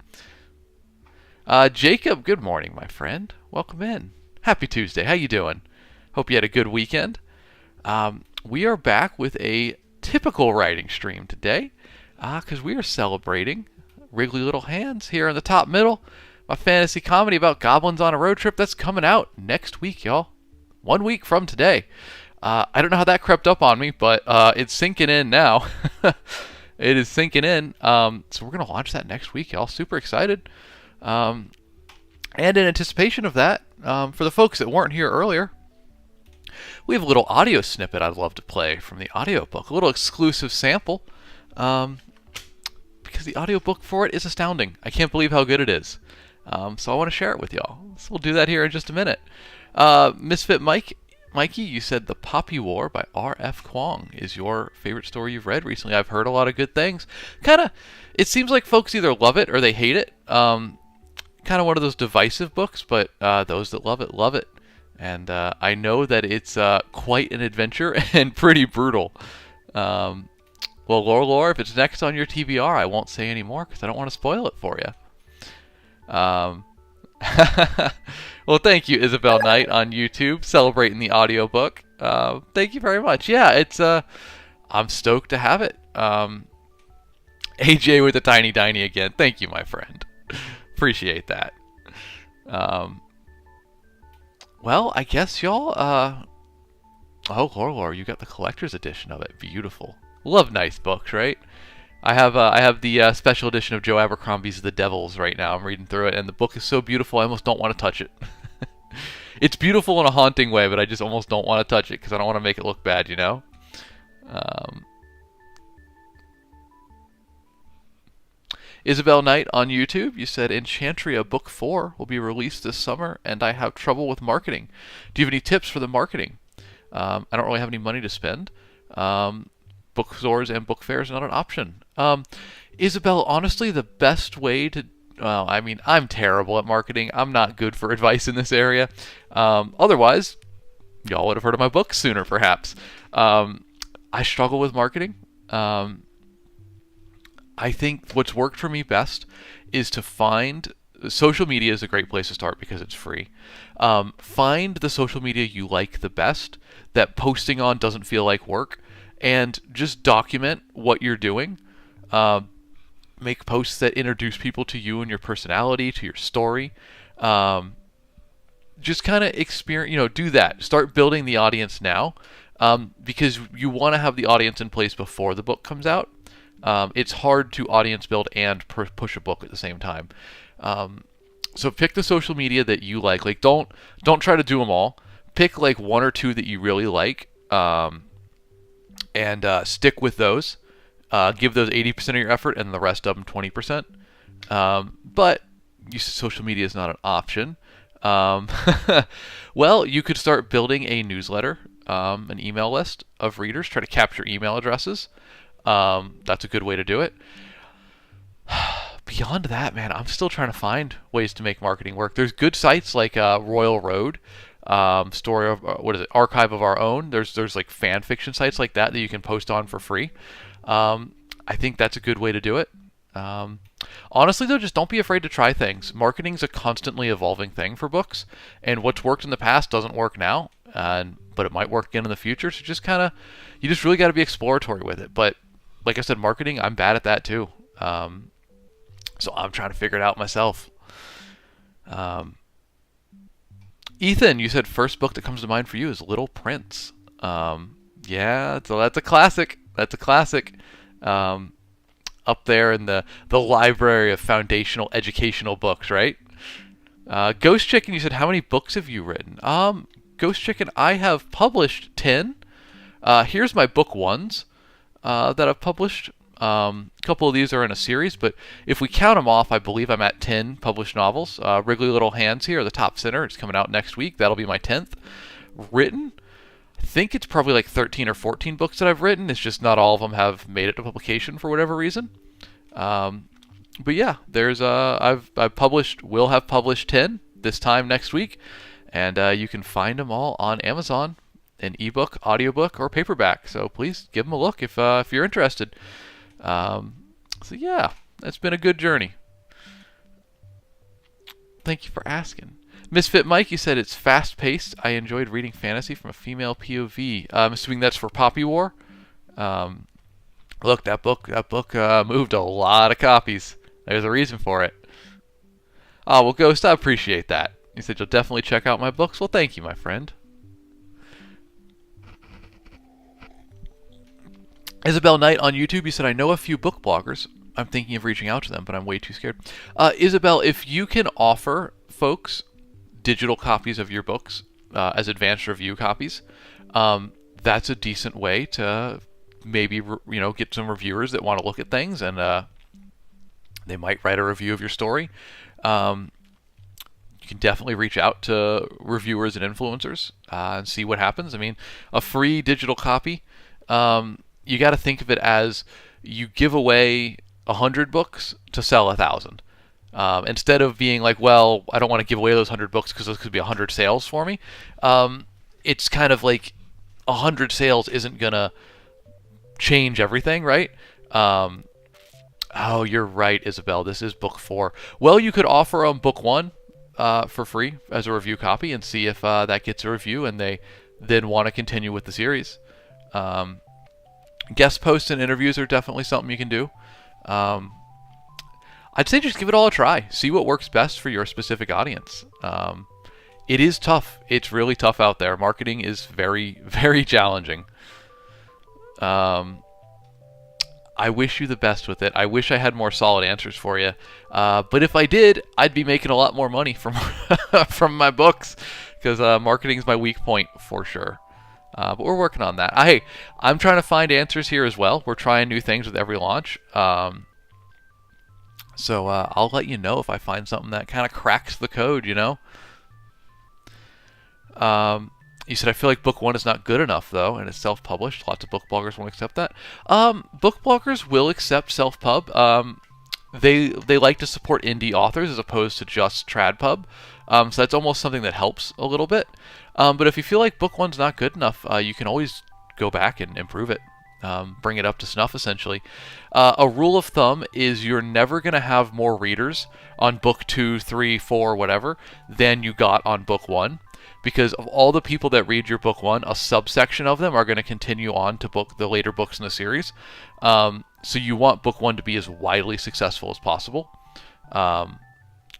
Jacob, good morning, my friend. Welcome in. Happy Tuesday. How you doing? Hope you had a good weekend. We are back with a typical writing stream today because we are celebrating Wriggly Little Hands here in the top middle. My fantasy comedy about goblins on a road trip that's coming out next week, y'all. 1 week from today. I don't know how that crept up on me, but it's sinking in now. It is sinking in. So we're going to launch that next week, y'all. Super excited. And in anticipation of that, for the folks that weren't here earlier, we have a little audio snippet I'd love to play from the audiobook. A little exclusive sample. Because the audiobook for it is astounding. I can't believe how good it is. So I want to share it with y'all. So we'll do that here in just a minute. Misfit Mikey, you said The Poppy War by R.F. Kuang is your favorite story you've read recently. I've heard a lot of good things. It seems like folks either love it or they hate it. Kind of one of those divisive books, but those that love it. And I know that it's quite an adventure and pretty brutal. Well, Lore, if it's next on your TBR, I won't say any more because I don't want to spoil it for you. Well, thank you, Isabel Knight on YouTube, celebrating the audiobook. Thank you very much. Yeah, it's I'm stoked to have it. AJ with the tiny again. Thank you, my friend. Appreciate that. Well, I guess y'all. Oh, Lore, you got the collector's edition of it. Beautiful. Love nice books, right? I have the special edition of Joe Abercrombie's The Devils right now. I'm reading through it, and the book is so beautiful I almost don't want to touch it. It's beautiful in a haunting way, but I just almost don't want to touch it because I don't want to make it look bad, you know? Isabel Knight on YouTube, you said Enchantria Book 4 will be released this summer, and I have trouble with marketing. Do you have any tips for the marketing? I don't really have any money to spend. Bookstores and book fairs are not an option. Isabel, honestly, the best way to... Well, I mean, I'm terrible at marketing. I'm not good for advice in this area. Otherwise, y'all would have heard of my books sooner, perhaps. I struggle with marketing. I think what's worked for me best is to find... Social media is a great place to start because it's free. Find the social media you like the best, that posting on doesn't feel like work, and just document what you're doing. Make posts that introduce people to you and your personality, to your story. Just kind of experience, do that. Start building the audience now, because you want to have the audience in place before the book comes out. It's hard to audience build and push a book at the same time. So pick the social media that you like. Like don't try to do them all. Pick like one or two that you really like, and stick with those. Give those 80% of your effort, and the rest of them 20%. But social media is not an option. Well, you could start building a newsletter, an email list of readers. Try to capture email addresses. That's a good way to do it. Beyond that, man, I'm still trying to find ways to make marketing work. There's good sites like Royal Road, Story of Archive of Our Own. There's like fan fiction sites like that you can post on for free. I think that's a good way to do it. Honestly, though, just don't be afraid to try things. Marketing's a constantly evolving thing for books, and what's worked in the past doesn't work now, but it might work again in the future. So you just really got to be exploratory with it. But like I said, marketing, I'm bad at that too. So I'm trying to figure it out myself. Ethan, you said first book that comes to mind for you is Little Prince. Yeah, so that's a classic. That's a classic. Up there in the library of foundational educational books, right? Ghost Chicken, you said, how many books have you written? Ghost Chicken, I have published 10. Here's my book ones that I've published. A couple of these are in a series, but if we count them off, I believe I'm at 10 published novels. Wriggly Little Hands here, the top center. It's coming out next week. That'll be my 10th. Written, I think it's probably like 13 or 14 books that I've written. It's just not all of them have made it to publication for whatever reason. But yeah, there's I've published, will have published 10 this time next week, and you can find them all on Amazon in ebook, audiobook, or paperback. So please give them a look if you're interested. So yeah, it's been a good journey. Thank you for asking. Misfit Mike, you said it's fast-paced. I enjoyed reading fantasy from a female POV. I'm assuming that's for Poppy War. Look, that book moved a lot of copies. There's a reason for it. Oh, well, Ghost, I appreciate that. You said you'll definitely check out my books. Well, thank you, my friend. Isabel Knight on YouTube, you said, I know a few book bloggers. I'm thinking of reaching out to them, but I'm way too scared. Isabel, if you can offer folks digital copies of your books as advanced review copies, that's a decent way to maybe get some reviewers that want to look at things, and they might write a review of your story. You can definitely reach out to reviewers and influencers and see what happens. I mean, a free digital copy, you got to think of it as you give away 100 books to sell 1,000. Instead of being like, well, I don't want to give away those 100 books because those could be 100 sales for me. It's kind of like 100 sales isn't going to change everything, right? Oh, you're right, Isabel. This is book 4. Well, you could offer book 1 for free as a review copy and see if that gets a review and they then want to continue with the series. Guest posts and interviews are definitely something you can do. I'd say just give it all a try. See what works best for your specific audience. It is tough. It's really tough out there. Marketing is very, very challenging. I wish you the best with it. I wish I had more solid answers for you. But if I did, I'd be making a lot more money from from my books, because marketing is my weak point for sure. But we're working on that. I'm trying to find answers here as well. We're trying new things with every launch. So I'll let you know if I find something that kind of cracks the code, You said, I feel like book 1 is not good enough, though, and it's self-published. Lots of book bloggers won't accept that. Book bloggers will accept self-pub. They like to support indie authors as opposed to just tradpub. So that's almost something that helps a little bit. But if you feel like book 1's not good enough, you can always go back and improve it. Bring it up to snuff, essentially. A rule of thumb is you're never going to have more readers on book 2, 3, 4, whatever, than you got on book 1. Because of all the people that read your book 1, a subsection of them are going to continue on to the later books in the series. So you want book 1 to be as widely successful as possible. And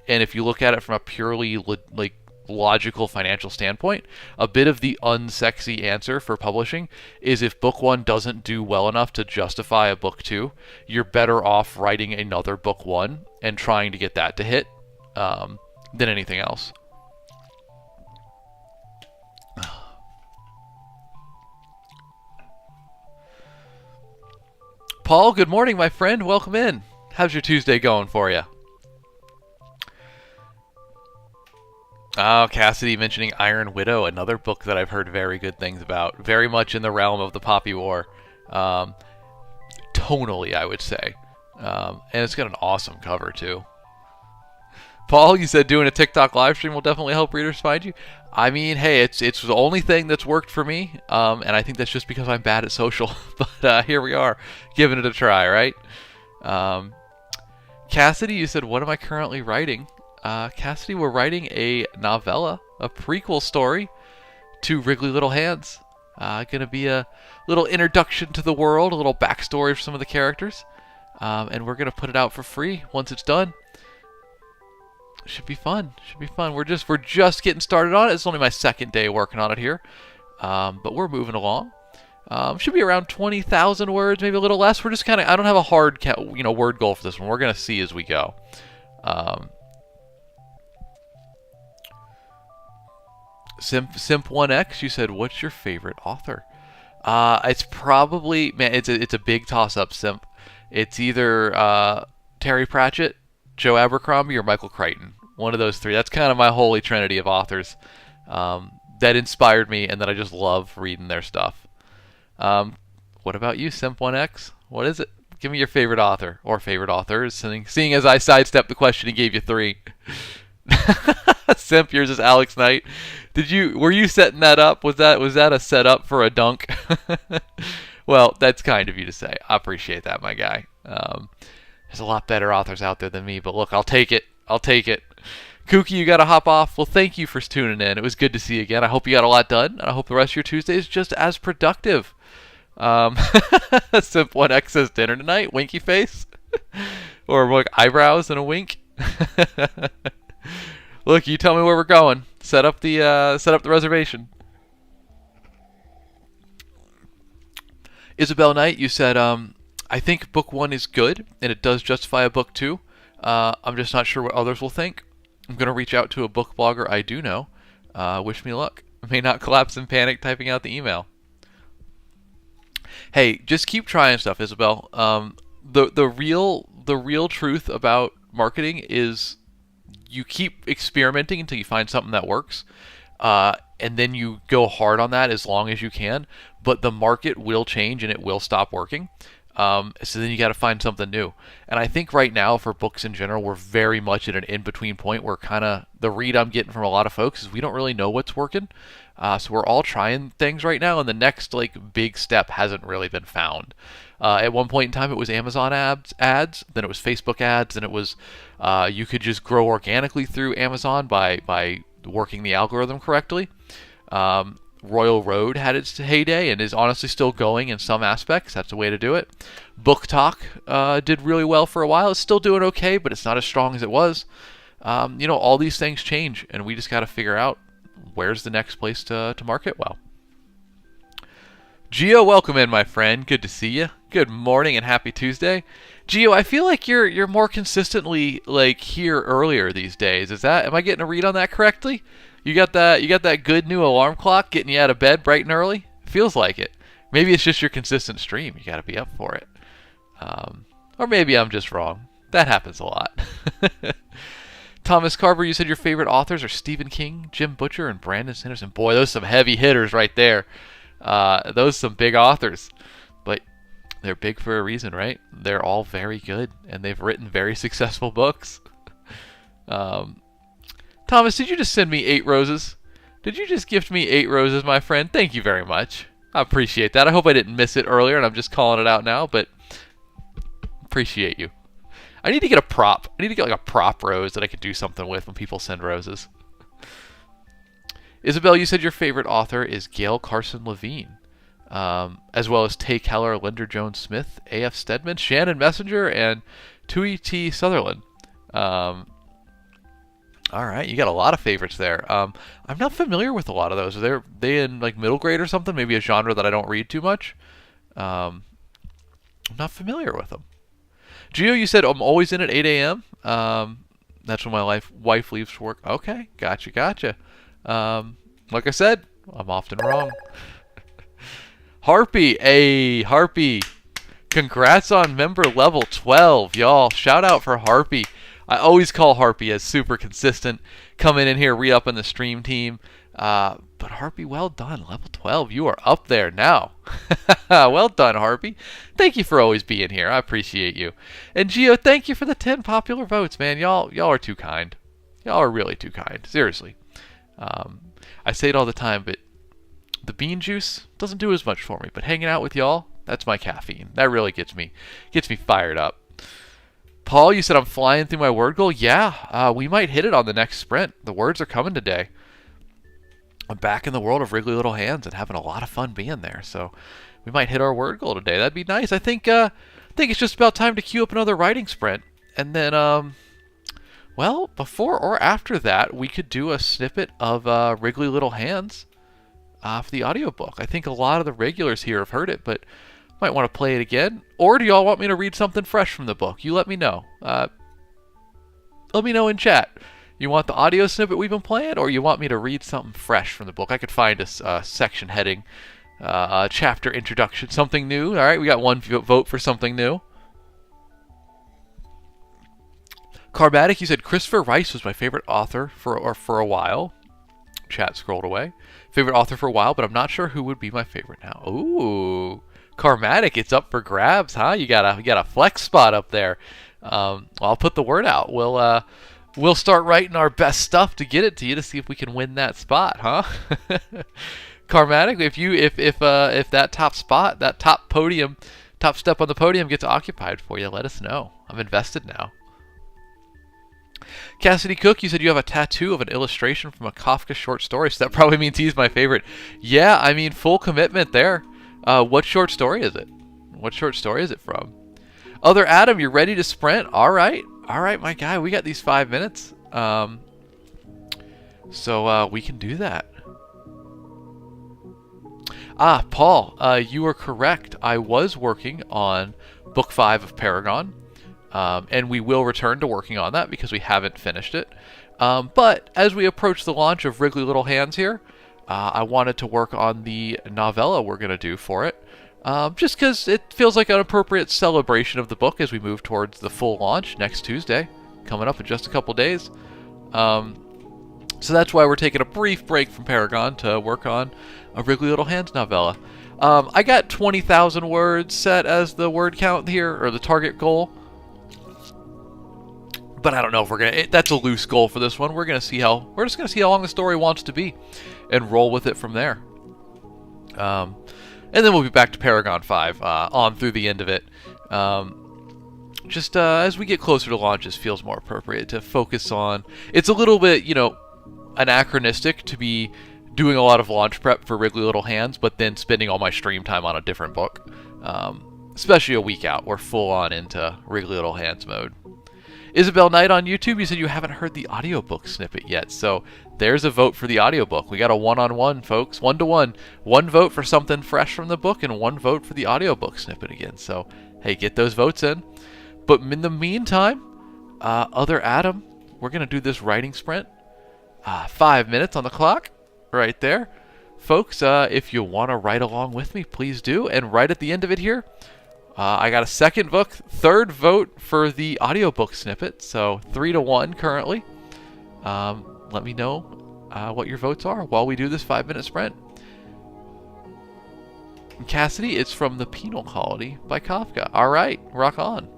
if you look at it from a purely logical financial standpoint, a bit of the unsexy answer for publishing is if book 1 doesn't do well enough to justify a book 2, you're better off writing another book 1 and trying to get that to hit than anything else. Paul, good morning, my friend. Welcome in. How's your Tuesday going for you? Oh, Cassidy mentioning Iron Widow, another book that I've heard very good things about. Very much in the realm of the Poppy War. Tonally, I would say. And it's got an awesome cover, too. Paul, you said doing a TikTok live stream will definitely help readers find you. I mean, hey, it's the only thing that's worked for me, and I think that's just because I'm bad at social. But here we are, giving it a try, right? Cassidy, you said, what am I currently writing? Cassidy, we're writing a novella, a prequel story to Wriggly Little Hands. Gonna be a little introduction to the world, a little backstory for some of the characters, and we're gonna put it out for free once it's done. Should be fun. We're just getting started on it. It's only my second day working on it here, but we're moving along. Should be around 20,000 words, maybe a little less. We're just kind of, I don't have a hard word goal for this one. We're gonna see as we go. Simp1X, you said, what's your favorite author? It's probably, man, it's a big toss up, Simp. It's either Terry Pratchett, Joe Abercrombie, or Michael Crichton. One of those three. That's kind of my holy trinity of authors that inspired me, and that I just love reading their stuff. What about you, Simp1X? What is it? Give me your favorite author or favorite authors. Seeing as I sidestepped the question and gave you 3. Simp, yours is Alex Knight. Were you setting that up? Was that a setup for a dunk? Well, that's kind of you to say. I appreciate that, my guy. There's a lot better authors out there than me, but look, I'll take it. Kooky, you got to hop off. Well, thank you for tuning in. It was good to see you again. I hope you got a lot done, and I hope the rest of your Tuesday is just as productive. Simp1X says dinner tonight, winky face. Or like eyebrows and a wink. Look, you tell me where we're going. Set up the reservation. Isabel Knight, you said, I think book 1 is good, and it does justify a book 2. I'm just not sure what others will think. I'm going to reach out to a book blogger I do know. Wish me luck. I may not collapse in panic typing out the email. Hey, just keep trying stuff, Isabel. The real truth about marketing is you keep experimenting until you find something that works, and then you go hard on that as long as you can. But the market will change and it will stop working. So then you got to find something new. And I think right now for books in general, we're very much at an in-between point where kind of the read I'm getting from a lot of folks is we don't really know what's working. So we're all trying things right now, and the next big step hasn't really been found. At one point in time, it was Amazon ads, then it was Facebook ads, then it was you could just grow organically through Amazon by working the algorithm correctly. Royal Road had its heyday and is honestly still going in some aspects. That's the way to do it. Book Talk did really well for a while. It's still doing okay, but it's not as strong as it was. All these things change, and we just got to figure out where's the next place to market well. Gio, welcome in, my friend. Good to see you. Good morning and happy Tuesday. Gio, I feel like you're more consistently here earlier these days. Am I getting a read on that correctly? You got that good new alarm clock getting you out of bed bright and early? Feels like it. Maybe it's just your consistent stream. You got to be up for it. Or maybe I'm just wrong. That happens a lot. Thomas Carver, you said your favorite authors are Stephen King, Jim Butcher, and Brandon Sanderson. Boy, those are some heavy hitters right there. Those are some big authors. But they're big for a reason, right? They're all very good, and they've written very successful books. Thomas, did you just send me 8 roses? Did you just gift me 8 roses, my friend? Thank you very much. I appreciate that. I hope I didn't miss it earlier, and I'm just calling it out now, but appreciate you. I need to get a prop. I need to get a prop rose that I can do something with when people send roses. Isabel, you said your favorite author is Gail Carson Levine, as well as Tay Keller, Linda Jones Smith, A.F. Stedman, Shannon Messenger, and Tui T. Sutherland. All right, you got a lot of favorites there. I'm not familiar with a lot of those. Are they in middle grade or something? Maybe a genre that I don't read too much. I'm not familiar with them. Gio, you said I'm always in at 8 a.m. That's when my wife leaves for work. Okay, gotcha. Like I said, I'm often wrong. Harpy. Congrats on member level 12, y'all. Shout out for Harpy. I always call Harpy as super consistent, coming in here, re-upping the stream team. But Harpy, well done. Level 12, you are up there now. Well done, Harpy. Thank you for always being here. I appreciate you. And Gio, thank you for the 10 popular votes, man. Y'all are too kind. Y'all are really too kind. Seriously. I say it all the time, but the bean juice doesn't do as much for me. But hanging out with y'all, that's my caffeine. That really gets me fired up. Paul, you said I'm flying through my word goal. Yeah, we might hit it on the next sprint. The words are coming today. I'm back in the world of Wriggly Little Hands and having a lot of fun being there. So we might hit our word goal today. That'd be nice. I think it's just about time to queue up another writing sprint. And then, before or after that, we could do a snippet of Wriggly Little Hands for the audiobook. I think a lot of the regulars here have heard it, but might want to play it again. Or do y'all want me to read something fresh from the book? You let me know. Let me know in chat. You want the audio snippet we've been playing, or you want me to read something fresh from the book? I could find a section heading, a chapter introduction, something new. All right, we got one vote for something new. Carbatic, you said Christopher Rice was my favorite author for a while. Chat scrolled away. Favorite author for a while, but I'm not sure who would be my favorite now. Ooh, Carmatic, it's up for grabs, huh? You got a flex spot up there. Well, I'll put the word out. We'll start writing our best stuff to get it to you to see if we can win that spot, huh? Carmatic, if that top spot, that top step on the podium gets occupied for you, let us know. I'm invested now. Cassidy Cook, you said you have a tattoo of an illustration from a Kafka short story, so that probably means he's my favorite. Yeah, I mean, full commitment there. What short story is it? What short story is it from? Other Adam, you're ready to sprint? All right, my guy, we got these 5 minutes. So we can do that. Paul, you are correct. I was working on book 5 of Paragon. And we will return to working on that because we haven't finished it. But as we approach the launch of Wriggly Little Hands here, I wanted to work on the novella we're going to do for it. Just because it feels like an appropriate celebration of the book as we move towards the full launch next Tuesday, coming up in just a couple days. So that's why we're taking a brief break from Paragon to work on a Wriggly Little Hands novella. I got 20,000 words set as the word count here, or the target goal. But I don't know if we're gonna. That's a loose goal for this one. We're just gonna see how long the story wants to be, and roll with it from there. And then we'll be back to Paragon 5 on through the end of it. Just as we get closer to launch, it feels more appropriate to focus on. It's a little bit, anachronistic to be doing a lot of launch prep for Wriggly Little Hands, but then spending all my stream time on a different book. Especially a week out, we're full on into Wriggly Little Hands mode. Isabel Knight on YouTube, you said you haven't heard the audiobook snippet yet, so there's a vote for the audiobook. We got a one-on-one, folks, 1-to-1. One vote for something fresh from the book and one vote for the audiobook snippet again. So, hey, get those votes in. But in the meantime, other Adam, we're going to do this writing sprint. 5 minutes on the clock, right there. Folks, if you want to write along with me, please do. And right at the end of it here, I got a second vote, third vote for the audiobook snippet, so 3-to-1 currently. Let me know what your votes are while we do this 5-minute sprint. And Cassidy, it's from The Penal Colony by Kafka. All right, rock on.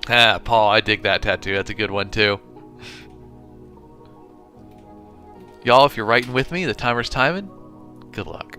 Paul, I dig that tattoo. That's a good one, too. Y'all, if you're writing with me, the timer's timing. Good luck.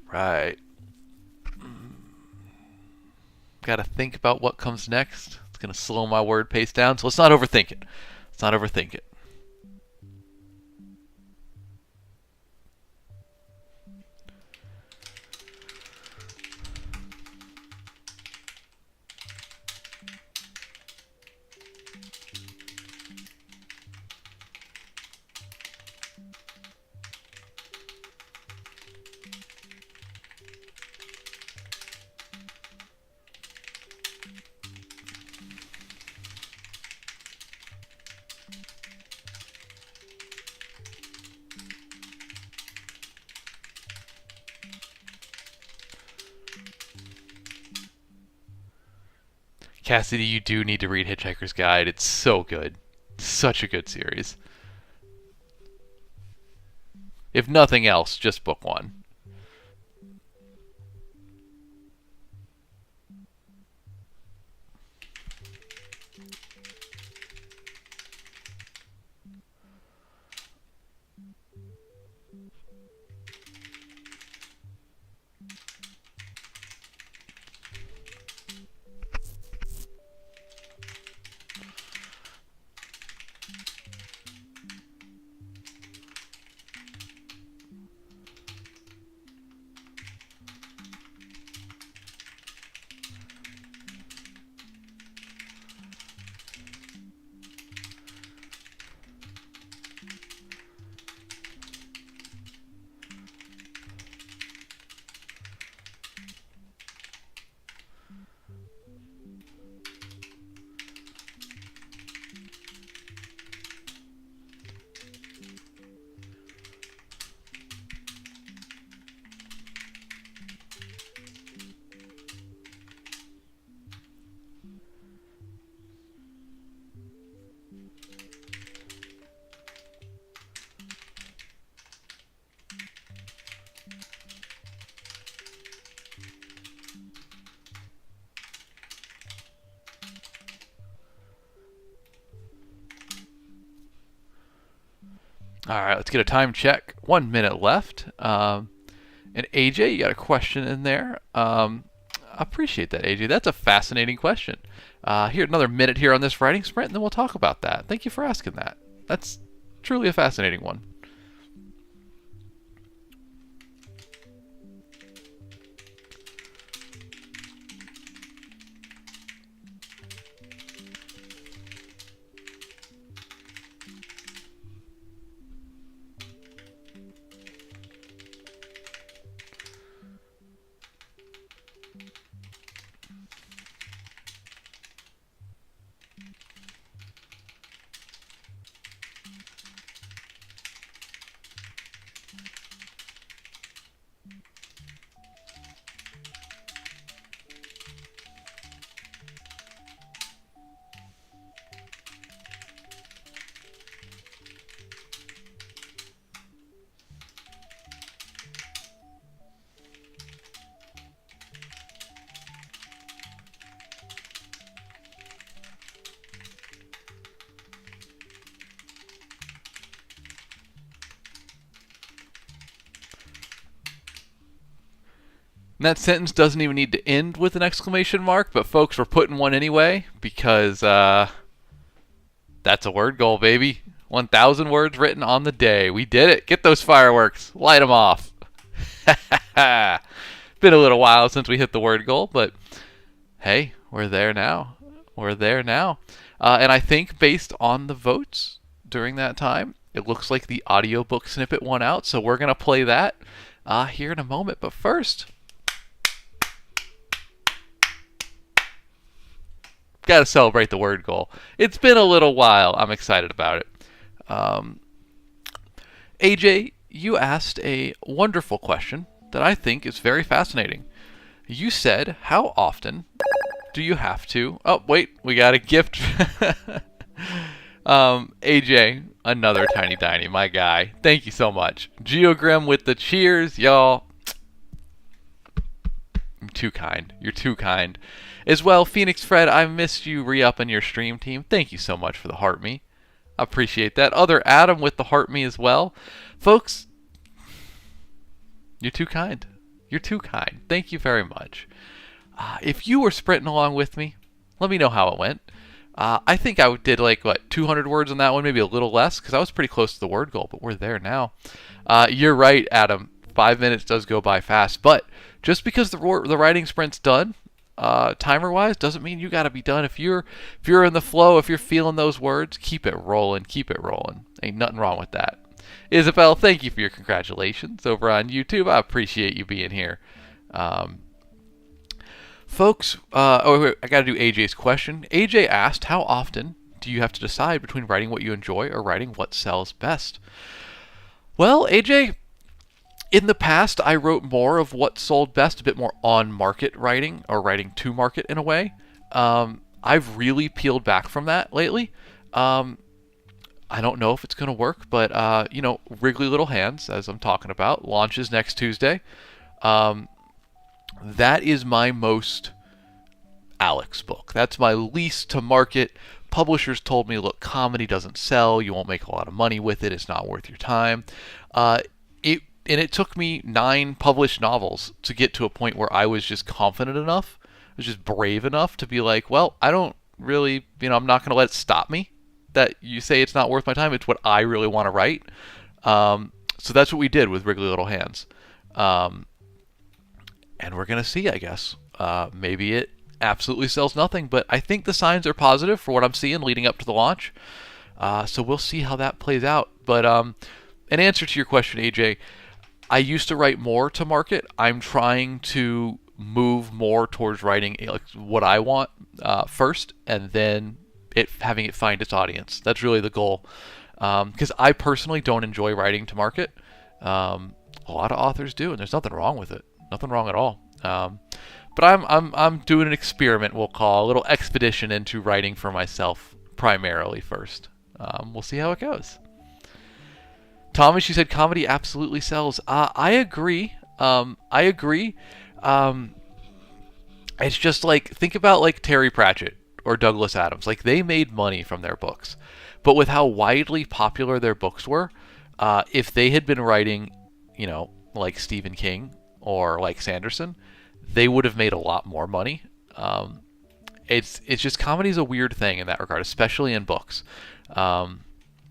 Right. Got to think about what comes next. It's going to slow my word pace down, so let's not overthink it. Let's not overthink it. Cassidy, you do need to read Hitchhiker's Guide. It's so good. Such a good series. If nothing else, just book one. All right, let's get a time check. 1 minute left. And AJ, you got a question in there. I appreciate that, AJ. That's a fascinating question. Here, another minute here on this writing sprint, and then we'll talk about that. Thank you for asking that. That's truly a fascinating one. And that sentence doesn't even need to end with an exclamation mark, but folks, we're putting one anyway because that's a word goal, baby. 1,000 words written on the day. We did it. Get those fireworks. Light them off. Been a little while since we hit the word goal, but hey, we're there now. We're there now. And I think based on the votes during that time, it looks like the audiobook snippet won out, so we're going to play that here in a moment. But first, got to celebrate the word goal. It's been a little while. I'm excited about it. AJ, you asked a wonderful question that I think is very fascinating. You said, how often do you have to... Oh, wait, we got a gift. AJ, another Tiny Tiny, my guy. Thank you so much. Geogrim with the cheers, y'all. I'm too kind. You're too kind. As well, Phoenix Fred, I missed you re-upping your stream team. Thank you so much for the heart me. I appreciate that. Other Adam with the heart me as well. Folks, you're too kind. You're too kind. Thank you very much. If you were sprinting along with me, let me know how it went. I think I did 200 words on that one, maybe a little less, because I was pretty close to the word goal, but we're there now. You're right, Adam. 5 minutes does go by fast, but just because the writing sprint's done, timer-wise, doesn't mean you got to be done. If you're in the flow, if you're feeling those words, keep it rolling. Keep it rolling. Ain't nothing wrong with that. Isabel, thank you for your congratulations over on YouTube. I appreciate you being here. Folks, I got to do AJ's question. AJ asked, how often do you have to decide between writing what you enjoy or writing what sells best? Well, AJ, in the past, I wrote more of what sold best, a bit more on-market writing, or writing to market in a way. I've really peeled back from that lately. I don't know if it's going to work, but Wriggly Little Hands, as I'm talking about, launches next Tuesday. That is my most Alex book. That's my least to market. Publishers told me, look, comedy doesn't sell. You won't make a lot of money with it. It's not worth your time. It took me 9 published novels to get to a point where I was just confident enough, I was just brave enough to be like, well, I don't really, I'm not going to let it stop me that you say it's not worth my time. It's what I really want to write. So that's what we did with Wriggly Little Hands. And we're going to see, I guess. Maybe it absolutely sells nothing, but I think the signs are positive for what I'm seeing leading up to the launch. So we'll see how that plays out. But in answer to your question, AJ, I used to write more to market. I'm trying to move more towards writing what I want first, and then having it find its audience. That's really the goal. Because I personally don't enjoy writing to market. A lot of authors do, and there's nothing wrong with it. Nothing wrong at all. But I'm doing an experiment, we'll call a little expedition into writing for myself primarily first. We'll see how it goes. Thomas, you said comedy absolutely sells. I agree. It's just like, think about like Terry Pratchett or Douglas Adams. Like, they made money from their books, but with how widely popular their books were, if they had been writing, like Stephen King or like Sanderson, they would have made a lot more money. It's just, comedy's a weird thing in that regard, especially in books.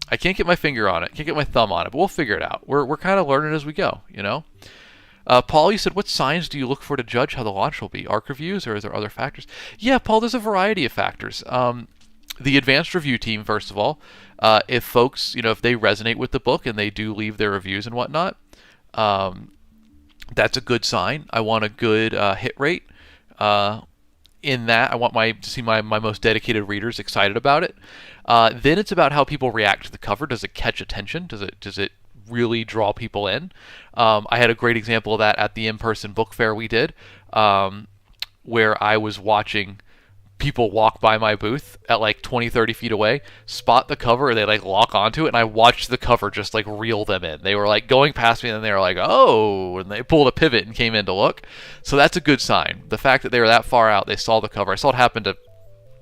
I can't get my finger on it, can't get my thumb on it, but we'll figure it out. We're kind of learning as we go, Paul, you said, what signs do you look for to judge how the launch will be? ARC reviews, or is there other factors? Yeah, Paul, there's a variety of factors. The advanced review team, first of all, if folks, if they resonate with the book and they do leave their reviews and whatnot, that's a good sign. I want a good hit rate. In that, I want to see my most dedicated readers excited about it. Then it's about how people react to the cover. Does it catch attention? Does it really draw people in? I had a great example of that at the in-person book fair we did, where I was watching people walk by my booth at like 20, 30 feet away, spot the cover, and they like lock onto it, and I watched the cover just like reel them in. They were like going past me, and they were like, oh, and they pulled a pivot and came in to look. So that's a good sign. The fact that they were that far out, they saw the cover. I saw it happen to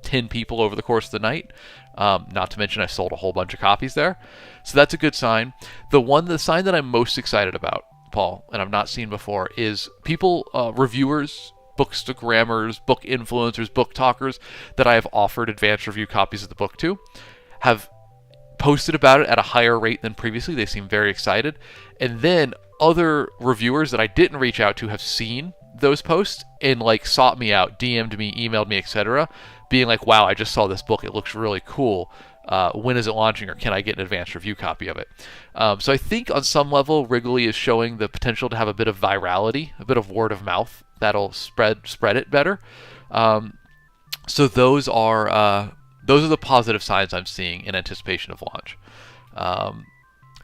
10 people over the course of the night. Not to mention I sold a whole bunch of copies there. So that's a good sign. The sign that I'm most excited about, Paul, and I've not seen before, is people, reviewers, bookstagrammers, book influencers, book talkers that I have offered advanced review copies of the book to, have posted about it at a higher rate than previously. They seem very excited. And then other reviewers that I didn't reach out to have seen those posts and like sought me out, DM'd me, emailed me, etc., being like, wow, I just saw this book. It looks really cool. When is it launching, or can I get an advanced review copy of it? So I think on some level, Wrigley is showing the potential to have a bit of virality, a bit of word of mouth that'll spread it better. So those are the positive signs I'm seeing in anticipation of launch.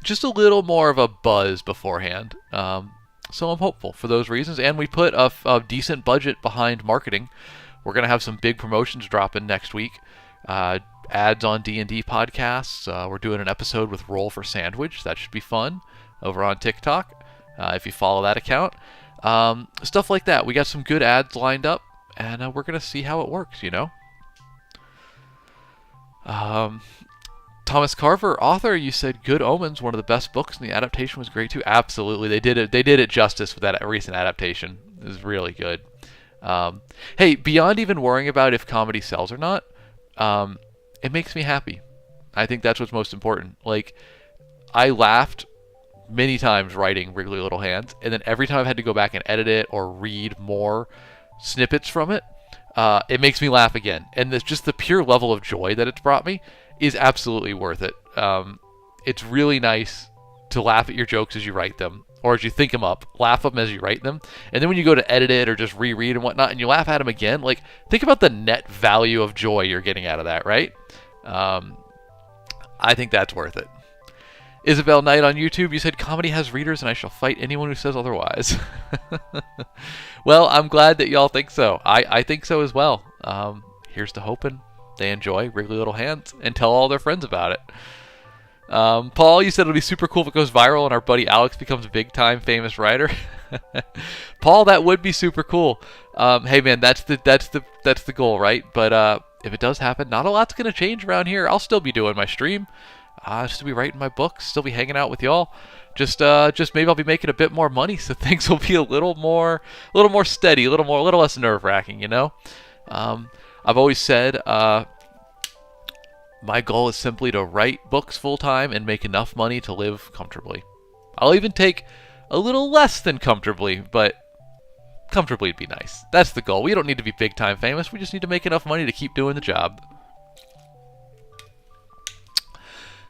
Just a little more of a buzz beforehand. So I'm hopeful for those reasons. And we put a decent budget behind marketing. We're going to have some big promotions dropping next week. Ads on D&D podcasts. We're doing an episode with Roll for Sandwich. That should be fun over on TikTok, if you follow that account. Stuff like that. We got some good ads lined up, and we're going to see how it works, Thomas Carver, author, you said Good Omens, one of the best books, and the adaptation was great too. Absolutely. They did it justice with that recent adaptation. It was really good. Hey, beyond even worrying about if comedy sells or not, it makes me happy. I think that's what's most important. Like, I laughed many times writing Wriggly Little Hands, and then every time I've had to go back and edit it or read more snippets from it, it makes me laugh again. And just the pure level of joy that it's brought me is absolutely worth it. It's really nice to laugh at your jokes as you write them, or as you think them up, laugh them as you write them. And then when you go to edit it or just reread and whatnot, and you laugh at them again, like, think about the net value of joy you're getting out of that, right? I think that's worth it. Isabel Knight on YouTube, you said comedy has readers and I shall fight anyone who says otherwise. Well, I'm glad that y'all think so. I think so as well. here's to hoping they enjoy Wriggly Little Hands and tell all their friends about it. Paul, you said it'll be super cool if it goes viral and our buddy Alex becomes a big-time famous writer. Paul, that would be super cool. Hey man, that's the goal, right? But if it does happen, not a lot's gonna change around here. I'll still be doing my stream. Still be writing my books. Still be hanging out with y'all. Just maybe I'll be making a bit more money, so things will be a little more steady, a little less nerve-wracking. You know. I've always said my goal is simply to write books full-time and make enough money to live comfortably. I'll even take a little less than comfortably, but comfortably would be nice. That's the goal. We don't need to be big-time famous. We just need to make enough money to keep doing the job.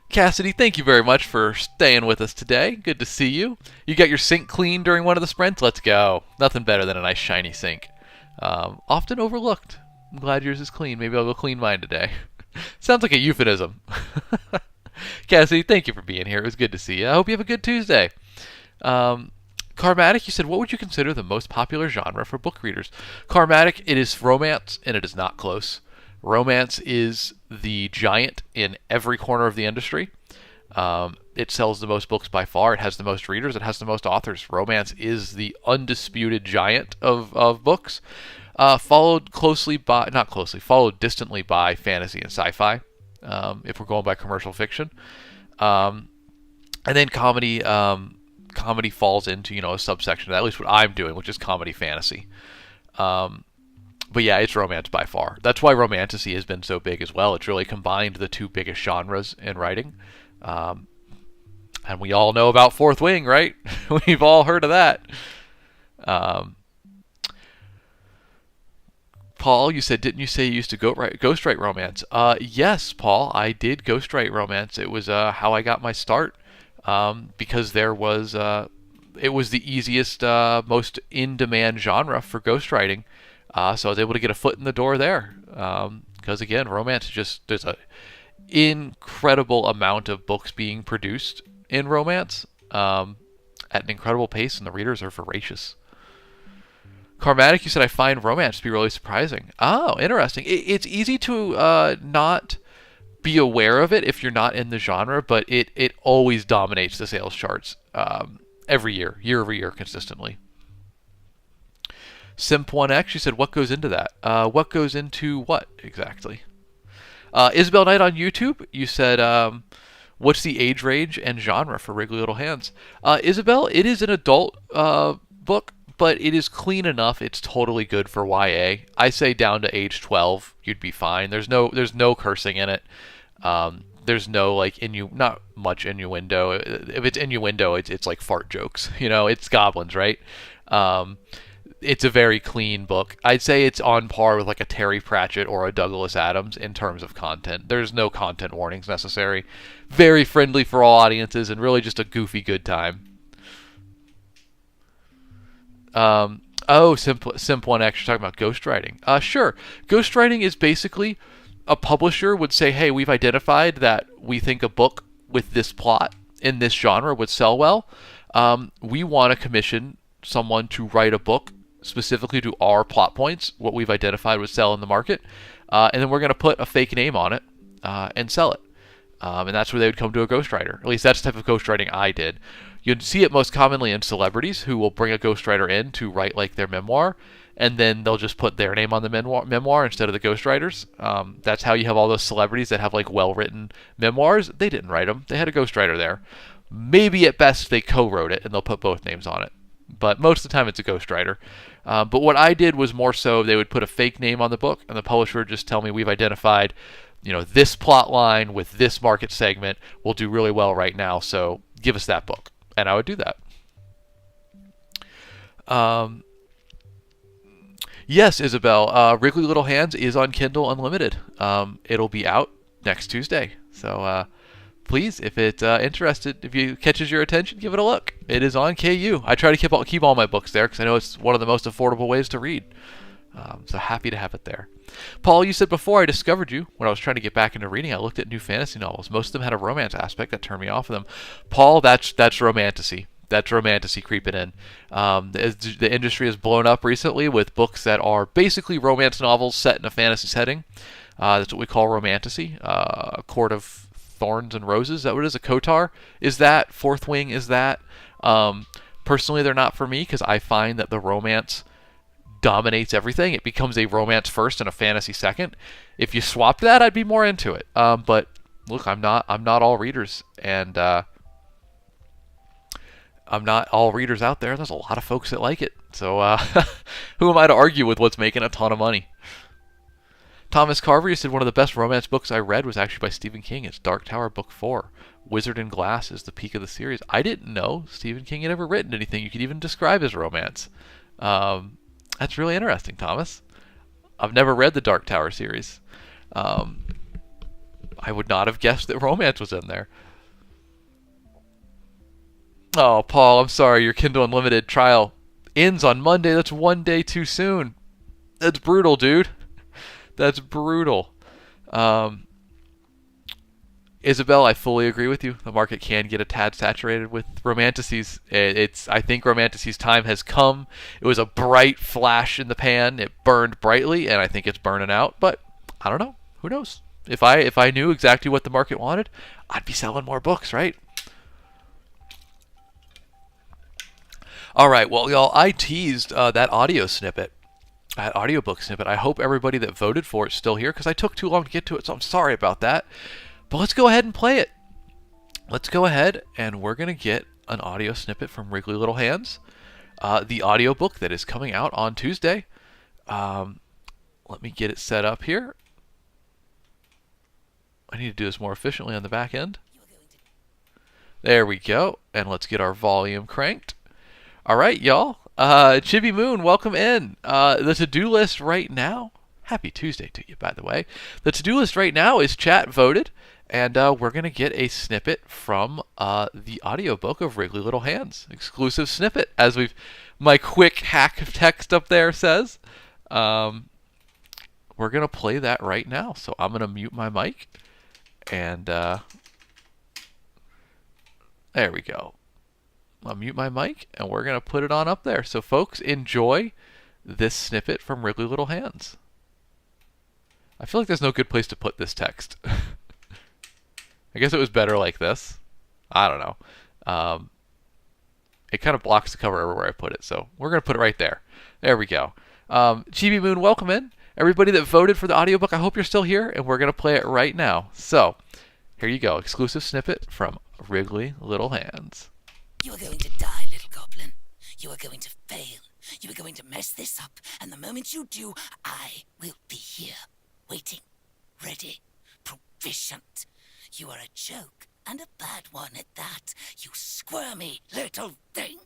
Cassidy, thank you very much for staying with us today. Good to see you. You got your sink clean during one of the sprints? Let's go. Nothing better than a nice shiny sink. Often overlooked. I'm glad yours is clean. Maybe I'll go clean mine today. Sounds like a euphemism. Cassidy, thank you for being here. It was good to see you. I hope you have a good Tuesday. Carmatic, you said, what would you consider the most popular genre for book readers? Carmatic, it is romance, and it is not close. Romance is the giant in every corner of the industry. It sells the most books by far. It has the most readers. It has the most authors. Romance is the undisputed giant of books. Followed distantly by fantasy and sci-fi, if we're going by commercial fiction. And then comedy falls into, a subsection of that, at least what I'm doing, which is comedy fantasy. But yeah, it's romance by far. That's why romantasy has been so big as well. It's really combined the two biggest genres in writing. And we all know about Fourth Wing, right? We've all heard of that. Paul, you said, didn't you say you used to ghostwrite romance? Yes, Paul, I did ghostwrite romance. It was how I got my start, because it was the easiest, most in-demand genre for ghostwriting. So I was able to get a foot in the door there. Because again, romance there's an incredible amount of books being produced in romance at an incredible pace, and the readers are voracious. Carmatic, you said, I find romance to be really surprising. Oh, interesting. It's easy to not be aware of it if you're not in the genre, but it always dominates the sales charts every year over year, consistently. Simp1X, you said, what goes into that? What goes into what exactly? Isabel Knight on YouTube, you said, what's the age range and genre for Wriggly Little Hands? Isabel, it is an adult book, but it is clean enough. It's totally good for YA. I say down to age 12, you'd be fine. There's no cursing in it. There's no not much innuendo. If it's innuendo, it's like fart jokes. It's goblins, right? It's a very clean book. I'd say it's on par with like a Terry Pratchett or a Douglas Adams in terms of content. There's no content warnings necessary. Very friendly for all audiences, and really just a goofy good time. Simp1X, you're talking about ghostwriting. Sure. Ghostwriting is basically a publisher would say, hey, we've identified that we think a book with this plot in this genre would sell well. We want to commission someone to write a book specifically to our plot points, what we've identified would sell in the market, and then we're going to put a fake name on it and sell it. And that's where they would come to a ghostwriter. At least that's the type of ghostwriting I did. You'd see it most commonly in celebrities who will bring a ghostwriter in to write like their memoir, and then they'll just put their name on the memoir instead of the ghostwriters. That's how you have all those celebrities that have like well-written memoirs. They didn't write them. They had a ghostwriter there. Maybe at best they co-wrote it and they'll put both names on it. But most of the time it's a ghostwriter. But what I did was more so they would put a fake name on the book, and the publisher would just tell me, we've identified this plot line with this market segment will do really well right now, so give us that book. And I would do that. Yes, Isabel, Wriggly Little Hands is on Kindle Unlimited. It'll be out next Tuesday. So please, if it catches your attention, give it a look. It is on KU. I try to keep all my books there because I know it's one of the most affordable ways to read. So happy to have it there. Paul, you said before I discovered you when I was trying to get back into reading, I looked at new fantasy novels. Most of them had a romance aspect that turned me off of them. Paul, that's romantasy. That's romantasy creeping in. The industry has blown up recently with books that are basically romance novels set in a fantasy setting. That's what we call romantasy. A Court of Thorns and Roses. Is that what it is? A Kotar? Is that? Fourth Wing? Is that? Personally, they're not for me because I find that the romance dominates everything. It becomes a romance first and a fantasy second. If you swapped that, I'd be more into it. But look, I'm not all readers, and I'm not all readers out there. There's a lot of folks that like it. So who am I to argue with what's making a ton of money? Thomas Carver, you said one of the best romance books I read was actually by Stephen King. It's Dark Tower Book 4. Wizard in Glass is the peak of the series. I didn't know Stephen King had ever written anything you could even describe as romance. That's really interesting, Thomas. I've never read the Dark Tower series. I would not have guessed that romance was in there. Oh, Paul, I'm sorry. Your Kindle Unlimited trial ends on Monday. That's one day too soon. That's brutal, dude. That's brutal. Isabel, I fully agree with you. The market can get a tad saturated with romantasies. I think romantasies' time has come. It was a bright flash in the pan. It burned brightly, and I think it's burning out. But I don't know. Who knows? If I knew exactly what the market wanted, I'd be selling more books, right? All right, well, y'all, I teased that audio snippet, that audiobook snippet. I hope everybody that voted for it's still here because I took too long to get to it, so I'm sorry about that. But let's go ahead and play it. Let's go ahead and we're going to get an audio snippet from Wriggly Little Hands, the audiobook that is coming out on Tuesday. Let me get it set up here. I need to do this more efficiently on the back end. There we go. And let's get our volume cranked. All right, y'all. Chibi Moon, welcome in. The to-do list right now, happy Tuesday to you, by the way. The to-do list right now is chat voted, and we're going to get a snippet from the audiobook of Wriggly Little Hands. Exclusive snippet, as my quick hack of text up there says. We're going to play that right now, so I'm going to mute my mic, and there we go. I'll mute my mic, and we're going to put it on up there. So, folks, enjoy this snippet from Wriggly Little Hands. I feel like there's no good place to put this text. I guess it was better like this. I don't know. It kind of blocks the cover everywhere I put it, so we're going to put it right there. There we go. Chibi Moon, welcome in. Everybody that voted for the audiobook, I hope you're still here, and we're going to play it right now. So, here you go. Exclusive snippet from Wriggly Little Hands. You are going to die, little goblin. You are going to fail. You are going to mess this up, and the moment you do, I will be here, waiting, ready, proficient. You are a joke, and a bad one at that, you squirmy little thing.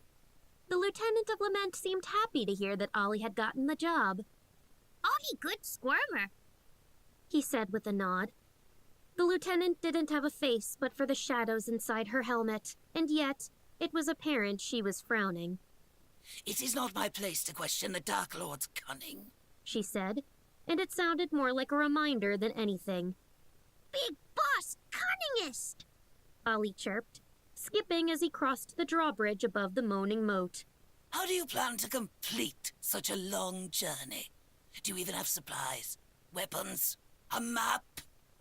The Lieutenant of Lament seemed happy to hear that Ollie had gotten the job. Ollie good squirmer, he said with a nod. The lieutenant didn't have a face but for the shadows inside her helmet, and yet it was apparent she was frowning. It is not my place to question the Dark Lord's cunning, she said, and it sounded more like a reminder than anything. Big boss cunningest, Ollie chirped, skipping as he crossed the drawbridge above the moaning moat. How do you plan to complete such a long journey? Do you even have supplies? Weapons? A map?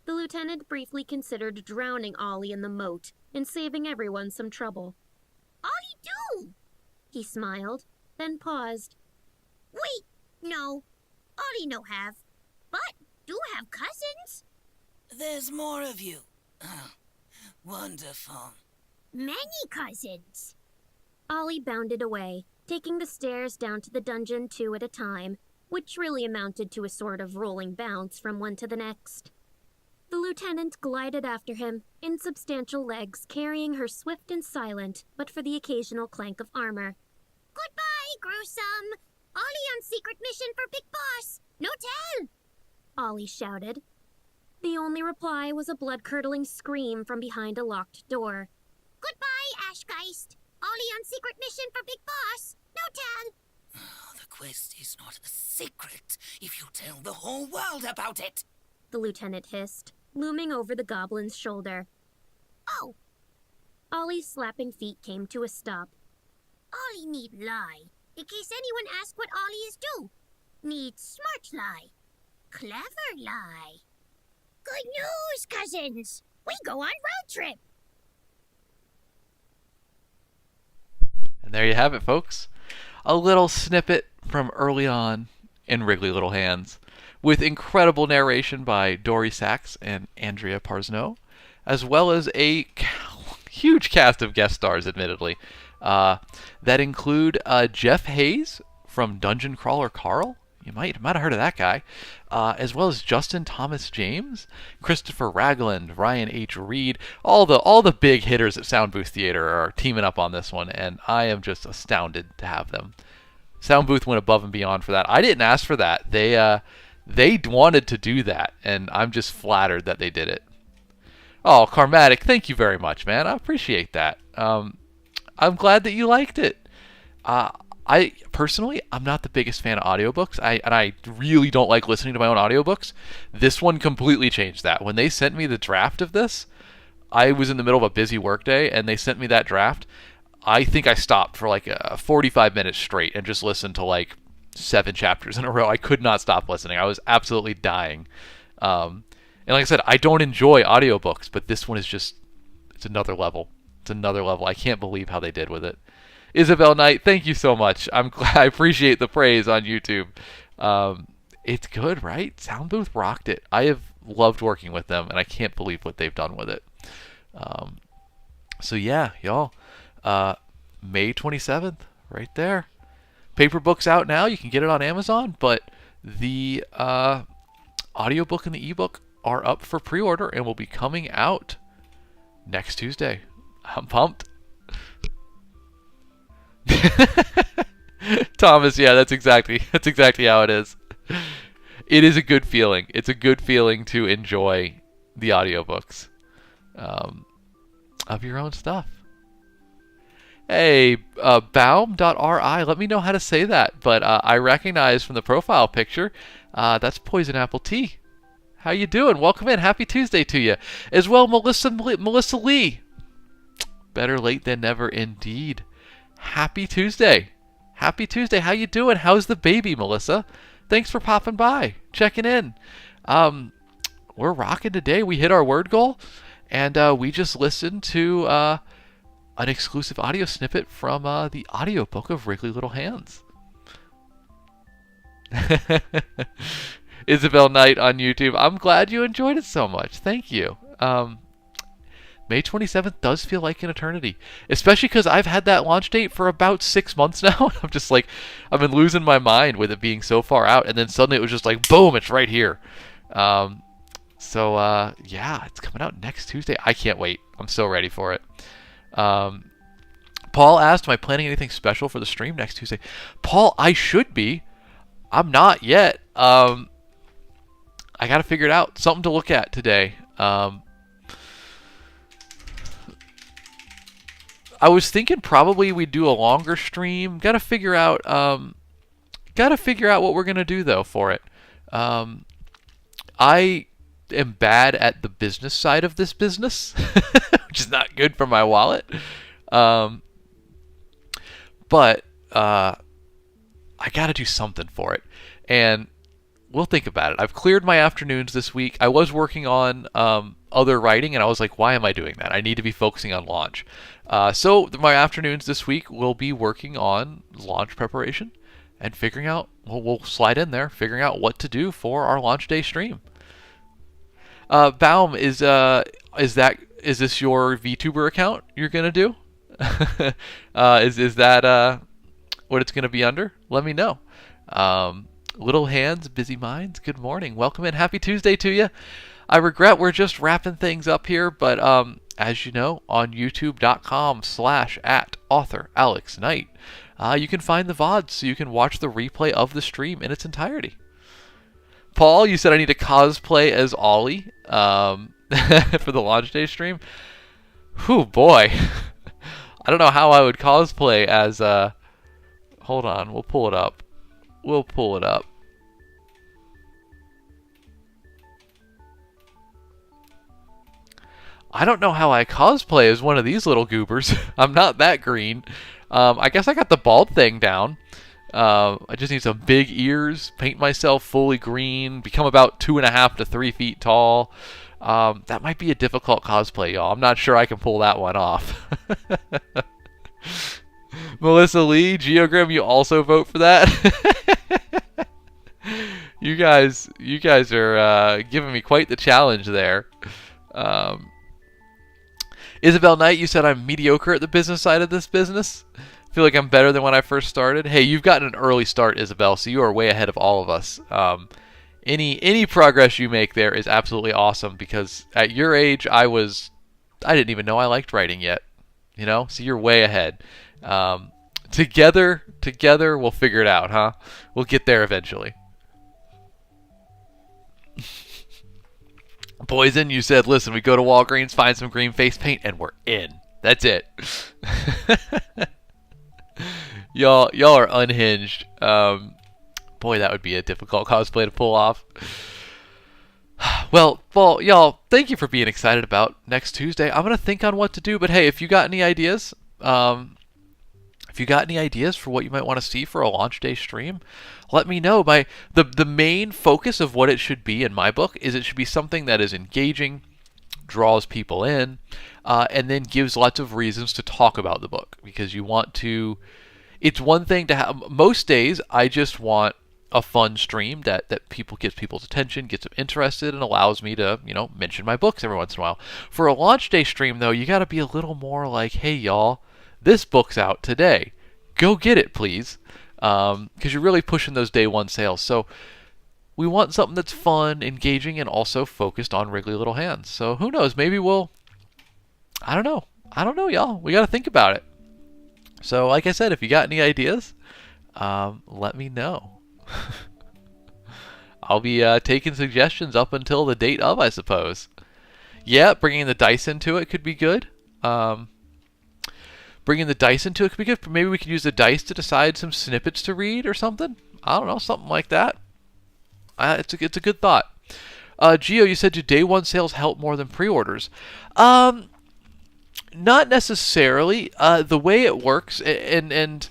The lieutenant briefly considered drowning Ollie in the moat and saving everyone some trouble. Ollie do! He smiled, then paused. Wait, no. Ollie no have, but do have cousins. There's more of you. Oh, wonderful. Many cousins. Ollie bounded away, taking the stairs down to the dungeon 2 at a time, which really amounted to a sort of rolling bounce from one to the next. The lieutenant glided after him, insubstantial legs carrying her swift and silent, but for the occasional clank of armor. Goodbye, gruesome! Ollie on secret mission for Big Boss! No tell! Ollie shouted. The only reply was a blood-curdling scream from behind a locked door. Goodbye, Ashgeist! Ollie on secret mission for Big Boss! No tell! Oh, the quest is not a secret if you tell the whole world about it, the lieutenant hissed, looming over the goblin's shoulder. Oh! Ollie's slapping feet came to a stop, Ollie need lie. In case anyone asks what Ollie is do. Need smart lie. Clever lie. Good news, cousins. We go on road trip. And there you have it, folks. A little snippet from early on in Wrigley Little Hands, with incredible narration by Dory Sachs and Andrea Parsnow, as well as a huge cast of guest stars, admittedly, that include Jeff Hayes from Dungeon Crawler Carl. You might have heard of that guy, as well as Justin Thomas James, Christopher Ragland, Ryan H. Reed. All the big hitters at Sound Booth Theater are teaming up on this one, and I am just astounded to have them. Sound Booth went above and beyond for that. I didn't ask for that. They wanted to do that, and I'm just flattered that they did it. Oh, Carmatic, thank you very much, man. I appreciate that. I'm glad that you liked it. I personally, I'm not the biggest fan of audiobooks. I really don't like listening to my own audiobooks. This one completely changed that. When they sent me the draft of this, I was in the middle of a busy workday, and they sent me that draft. I think I stopped for like 45 minutes straight and just listened to like 7 chapters in a row. I could not stop listening. I was absolutely dying. And like I said, I don't enjoy audiobooks, but this one is just, it's another level. It's another level. I can't believe how they did with it. Isabel Knight, thank you so much. I'm glad, I appreciate the praise on YouTube. It's good, right? Sound Booth rocked it. I have loved working with them, and I can't believe what they've done with it. So yeah, y'all. May 27th, right there. Paper book's out now. You can get it on Amazon, but the audiobook and the ebook are up for pre-order and will be coming out next Tuesday. I'm pumped. Thomas, yeah, that's exactly how it is. It is a good feeling. It's a good feeling to enjoy the audiobooks of your own stuff. Hey, Baum.ri, let me know how to say that. But I recognize from the profile picture, that's Poison Apple Tea. How you doing? Welcome in. Happy Tuesday to you. As well, Melissa Lee. Better late than never, indeed. Happy Tuesday. Happy Tuesday. How you doing? How's the baby, Melissa? Thanks for popping by, checking in. We're rocking today. We hit our word goal, and we just listened to an exclusive audio snippet from the audiobook of Wrigley Little Hands. Isabel Knight on YouTube. I'm glad you enjoyed it so much. Thank you. May 27th does feel like an eternity, especially because I've had that launch date for about 6 months now. I'm just like, I've been losing my mind with it being so far out, and then suddenly it was just like, boom, it's right here. So yeah, it's coming out next Tuesday. I can't wait. I'm so ready for it. Paul asked, am I planning anything special for the stream next Tuesday? Paul, I should be. I'm not yet. I got to figure it out. Something to look at today. I was thinking probably we'd do a longer stream. Got to figure out what we're gonna do though for it. I am bad at the business side of this business, which is not good for my wallet. But I got to do something for it, and we'll think about it. I've cleared my afternoons this week. I was working on other writing, and I was like, why am I doing that? I need to be focusing on launch. So my afternoons this week will be working on launch preparation and figuring out, we'll slide in there, figuring out what to do for our launch day stream. Baum, is this your VTuber account you're gonna do? Is that what it's gonna be under? Let me know. Little hands, busy minds. Good morning. Welcome in. Happy Tuesday to you. I regret we're just wrapping things up here, but as you know, on youtube.com/@author_Alex_Knight, you can find the VODs, so you can watch the replay of the stream in its entirety. Paul, you said I need to cosplay as Ollie for the launch day stream. Whew, boy. I don't know how I would cosplay as... Hold on, we'll pull it up. I don't know how I cosplay as one of these little goobers. I'm not that green. I guess I got the bald thing down. I just need some big ears, paint myself fully green, become about 2.5 to 3 feet tall. That might be a difficult cosplay, y'all. I'm not sure I can pull that one off. Melissa Lee, Geogram, you also vote for that? You guys are giving me quite the challenge there. Isabel Knight, you said I'm mediocre at the business side of this business. I feel like I'm better than when I first started. Hey, you've gotten an early start, Isabel, so you are way ahead of all of us. Any progress you make there is absolutely awesome, because at your age, I didn't even know I liked writing yet. You know, so you're way ahead. Together, we'll figure it out, huh? We'll get there eventually. Poison, you said, listen, we go to Walgreens, find some green face paint, and we're in. That's it. Y'all are unhinged. Boy, that would be a difficult cosplay to pull off. Well, y'all, thank you for being excited about next Tuesday. I'm going to think on what to do, but hey, if you got any ideas, for what you might want to see for a launch day stream, let me know. The main focus of what it should be in my book is it should be something that is engaging, draws people in, and then gives lots of reasons to talk about the book, because you want to. It's one thing to have. Most days, I just want a fun stream that gets people's attention, gets them interested, and allows me to, mention my books every once in a while. For a launch day stream, though, you got to be a little more like, hey, y'all, this book's out today. Go get it, please. Because you're really pushing those day one sales. So we want something that's fun, engaging, and also focused on Wriggly Little Hands. So who knows? Maybe I don't know, y'all. We got to think about it. So like I said, if you got any ideas, let me know. I'll be taking suggestions up until the date of, I suppose. Yeah, bringing the dice into it could be good. Maybe we could use the dice to decide some snippets to read or something. I don't know, something like that. It's a good thought. Gio, you said, do day one sales help more than pre-orders? Not necessarily. The way it works, and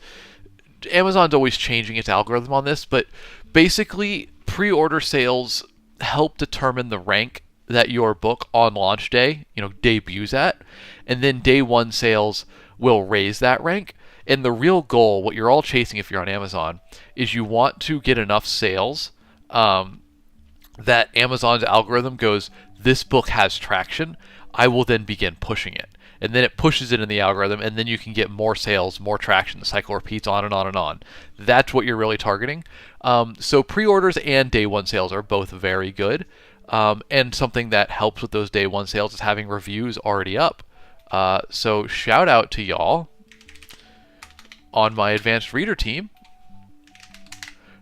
Amazon's always changing its algorithm on this, but basically pre-order sales help determine the rank that your book on launch day, debuts at, and then day one sales will raise that rank. And the real goal, what you're all chasing if you're on Amazon, is you want to get enough sales that Amazon's algorithm goes, this book has traction, I will then begin pushing it. And then it pushes it in the algorithm, and then you can get more sales, more traction. The cycle repeats on and on and on. That's what you're really targeting. So pre-orders and day one sales are both very good. And something that helps with those day one sales is having reviews already up. So shout out to y'all on my advanced reader team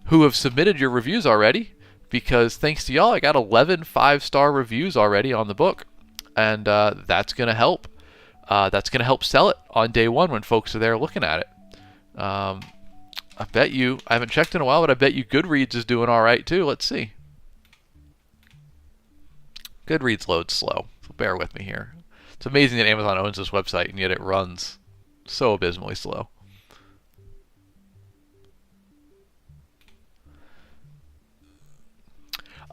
who have submitted your reviews already, because thanks to y'all, I got 11 5-star reviews already on the book. And that's going to help. That's going to help sell it on day one when folks are there looking at it. I bet you, I haven't checked in a while, but I bet you Goodreads is doing all right too. Let's see. Goodreads loads slow, so bear with me here. It's amazing that Amazon owns this website, and yet it runs so abysmally slow.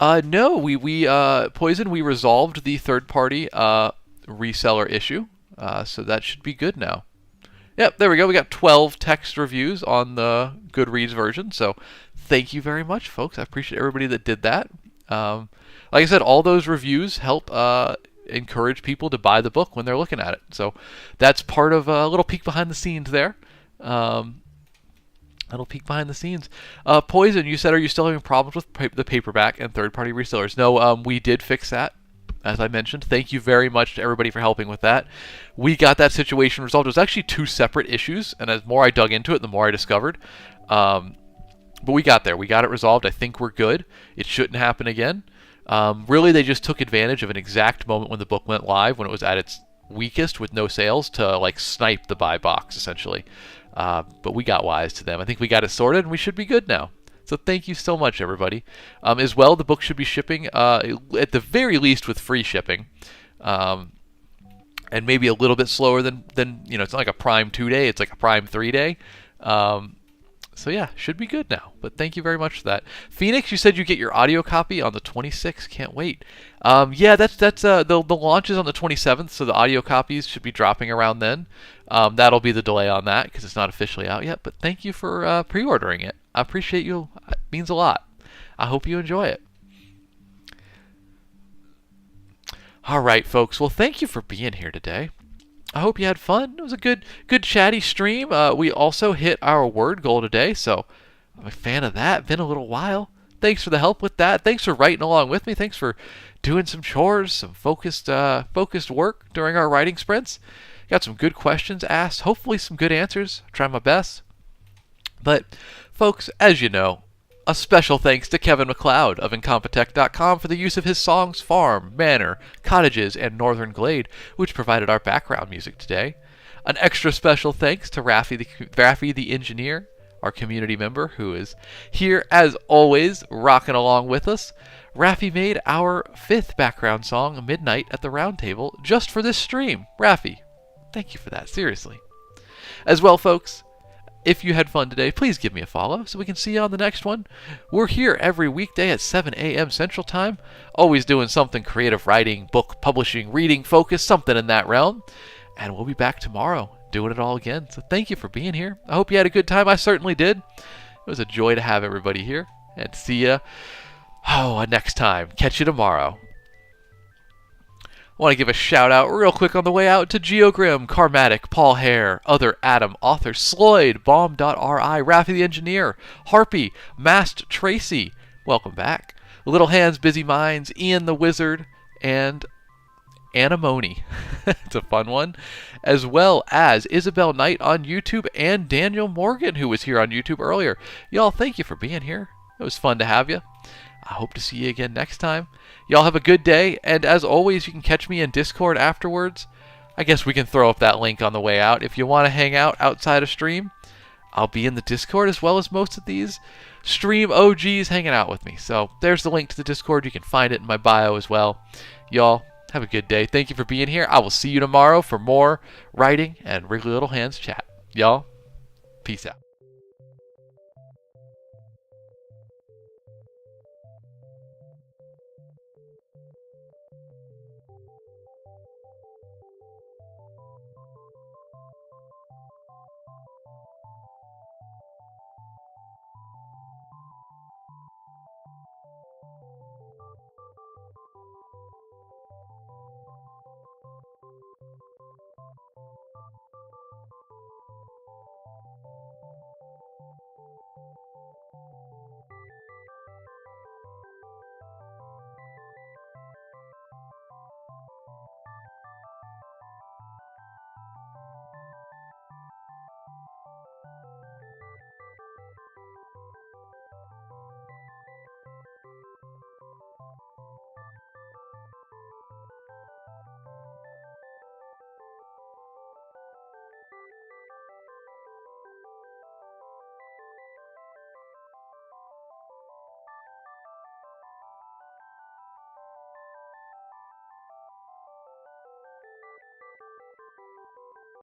No, Poison, we resolved the third-party reseller issue. So that should be good now. Yep, there we go. We got 12 text reviews on the Goodreads version. So thank you very much, folks. I appreciate everybody that did that. Like I said, all those reviews help encourage people to buy the book when they're looking at it. So that's part of a little peek behind the scenes there. Little peek behind the scenes. Poison, you said, are you still having problems with the paperback and third-party resellers? No, we did fix that. As I mentioned, thank you very much to everybody for helping with that. We got that situation resolved. It was actually 2 separate issues, and as more I dug into it, the more I discovered. But we got there. We got it resolved. I think we're good. It shouldn't happen again. Really, they just took advantage of an exact moment when the book went live, when it was at its weakest with no sales, to snipe the buy box, essentially. But we got wise to them. I think we got it sorted, and we should be good now. So thank you so much, everybody. As well, the book should be shipping, at the very least, with free shipping. and maybe a little bit slower than it's not like a prime 2-day, it's like a prime 3-day. So yeah, should be good now. But thank you very much for that. Phoenix, you said you get your audio copy on the 26th. Can't wait. Yeah, that's the launch is on the 27th, so the audio copies should be dropping around then. That'll be the delay on that because it's not officially out yet. But thank you for pre-ordering it. I appreciate you. It means a lot. I hope you enjoy it. All right, folks. Well, thank you for being here today. I hope you had fun. It was a good chatty stream. We also hit our word goal today, so I'm a fan of that. Been a little while. Thanks for the help with that. Thanks for writing along with me. Thanks for doing some chores, some focused work during our writing sprints. Got some good questions asked. Hopefully some good answers. Try my best. But folks, as you know, a special thanks to Kevin MacLeod of Incompetech.com for the use of his songs Farm, Manor, Cottages, and Northern Glade, which provided our background music today. An extra special thanks to Rafi the engineer, our community member, who is here as always, rocking along with us. Rafi made our 5th background song, Midnight at the Round Table, just for this stream. Rafi, thank you for that, seriously. As well, folks, if you had fun today, please give me a follow so we can see you on the next one. We're here every weekday at 7 a.m. Central Time, always doing something creative, writing, book, publishing, reading, focus, something in that realm. And we'll be back tomorrow doing it all again. So thank you for being here. I hope you had a good time. I certainly did. It was a joy to have everybody here. And see you next time. Catch you tomorrow. I want to give a shout out real quick on the way out to Geogrim, Carmatic, Paul Hare, Other Adam, Author, Sloyd, Bomb.ri, Rafi the Engineer, Harpy, Mast Tracy, welcome back, Little Hands, Busy Minds, Ian the Wizard, and Anamone. It's a fun one. As well as Isabel Knight on YouTube and Daniel Morgan, who was here on YouTube earlier. Y'all, thank you for being here. It was fun to have you. I hope to see you again next time. Y'all have a good day, and as always, you can catch me in Discord afterwards. I guess we can throw up that link on the way out. If you want to hang out outside of stream, I'll be in the Discord as well as most of these stream OGs hanging out with me. So there's the link to the Discord. You can find it in my bio as well. Y'all, have a good day. Thank you for being here. I will see you tomorrow for more writing and Wriggly Little Hands chat. Y'all, peace out.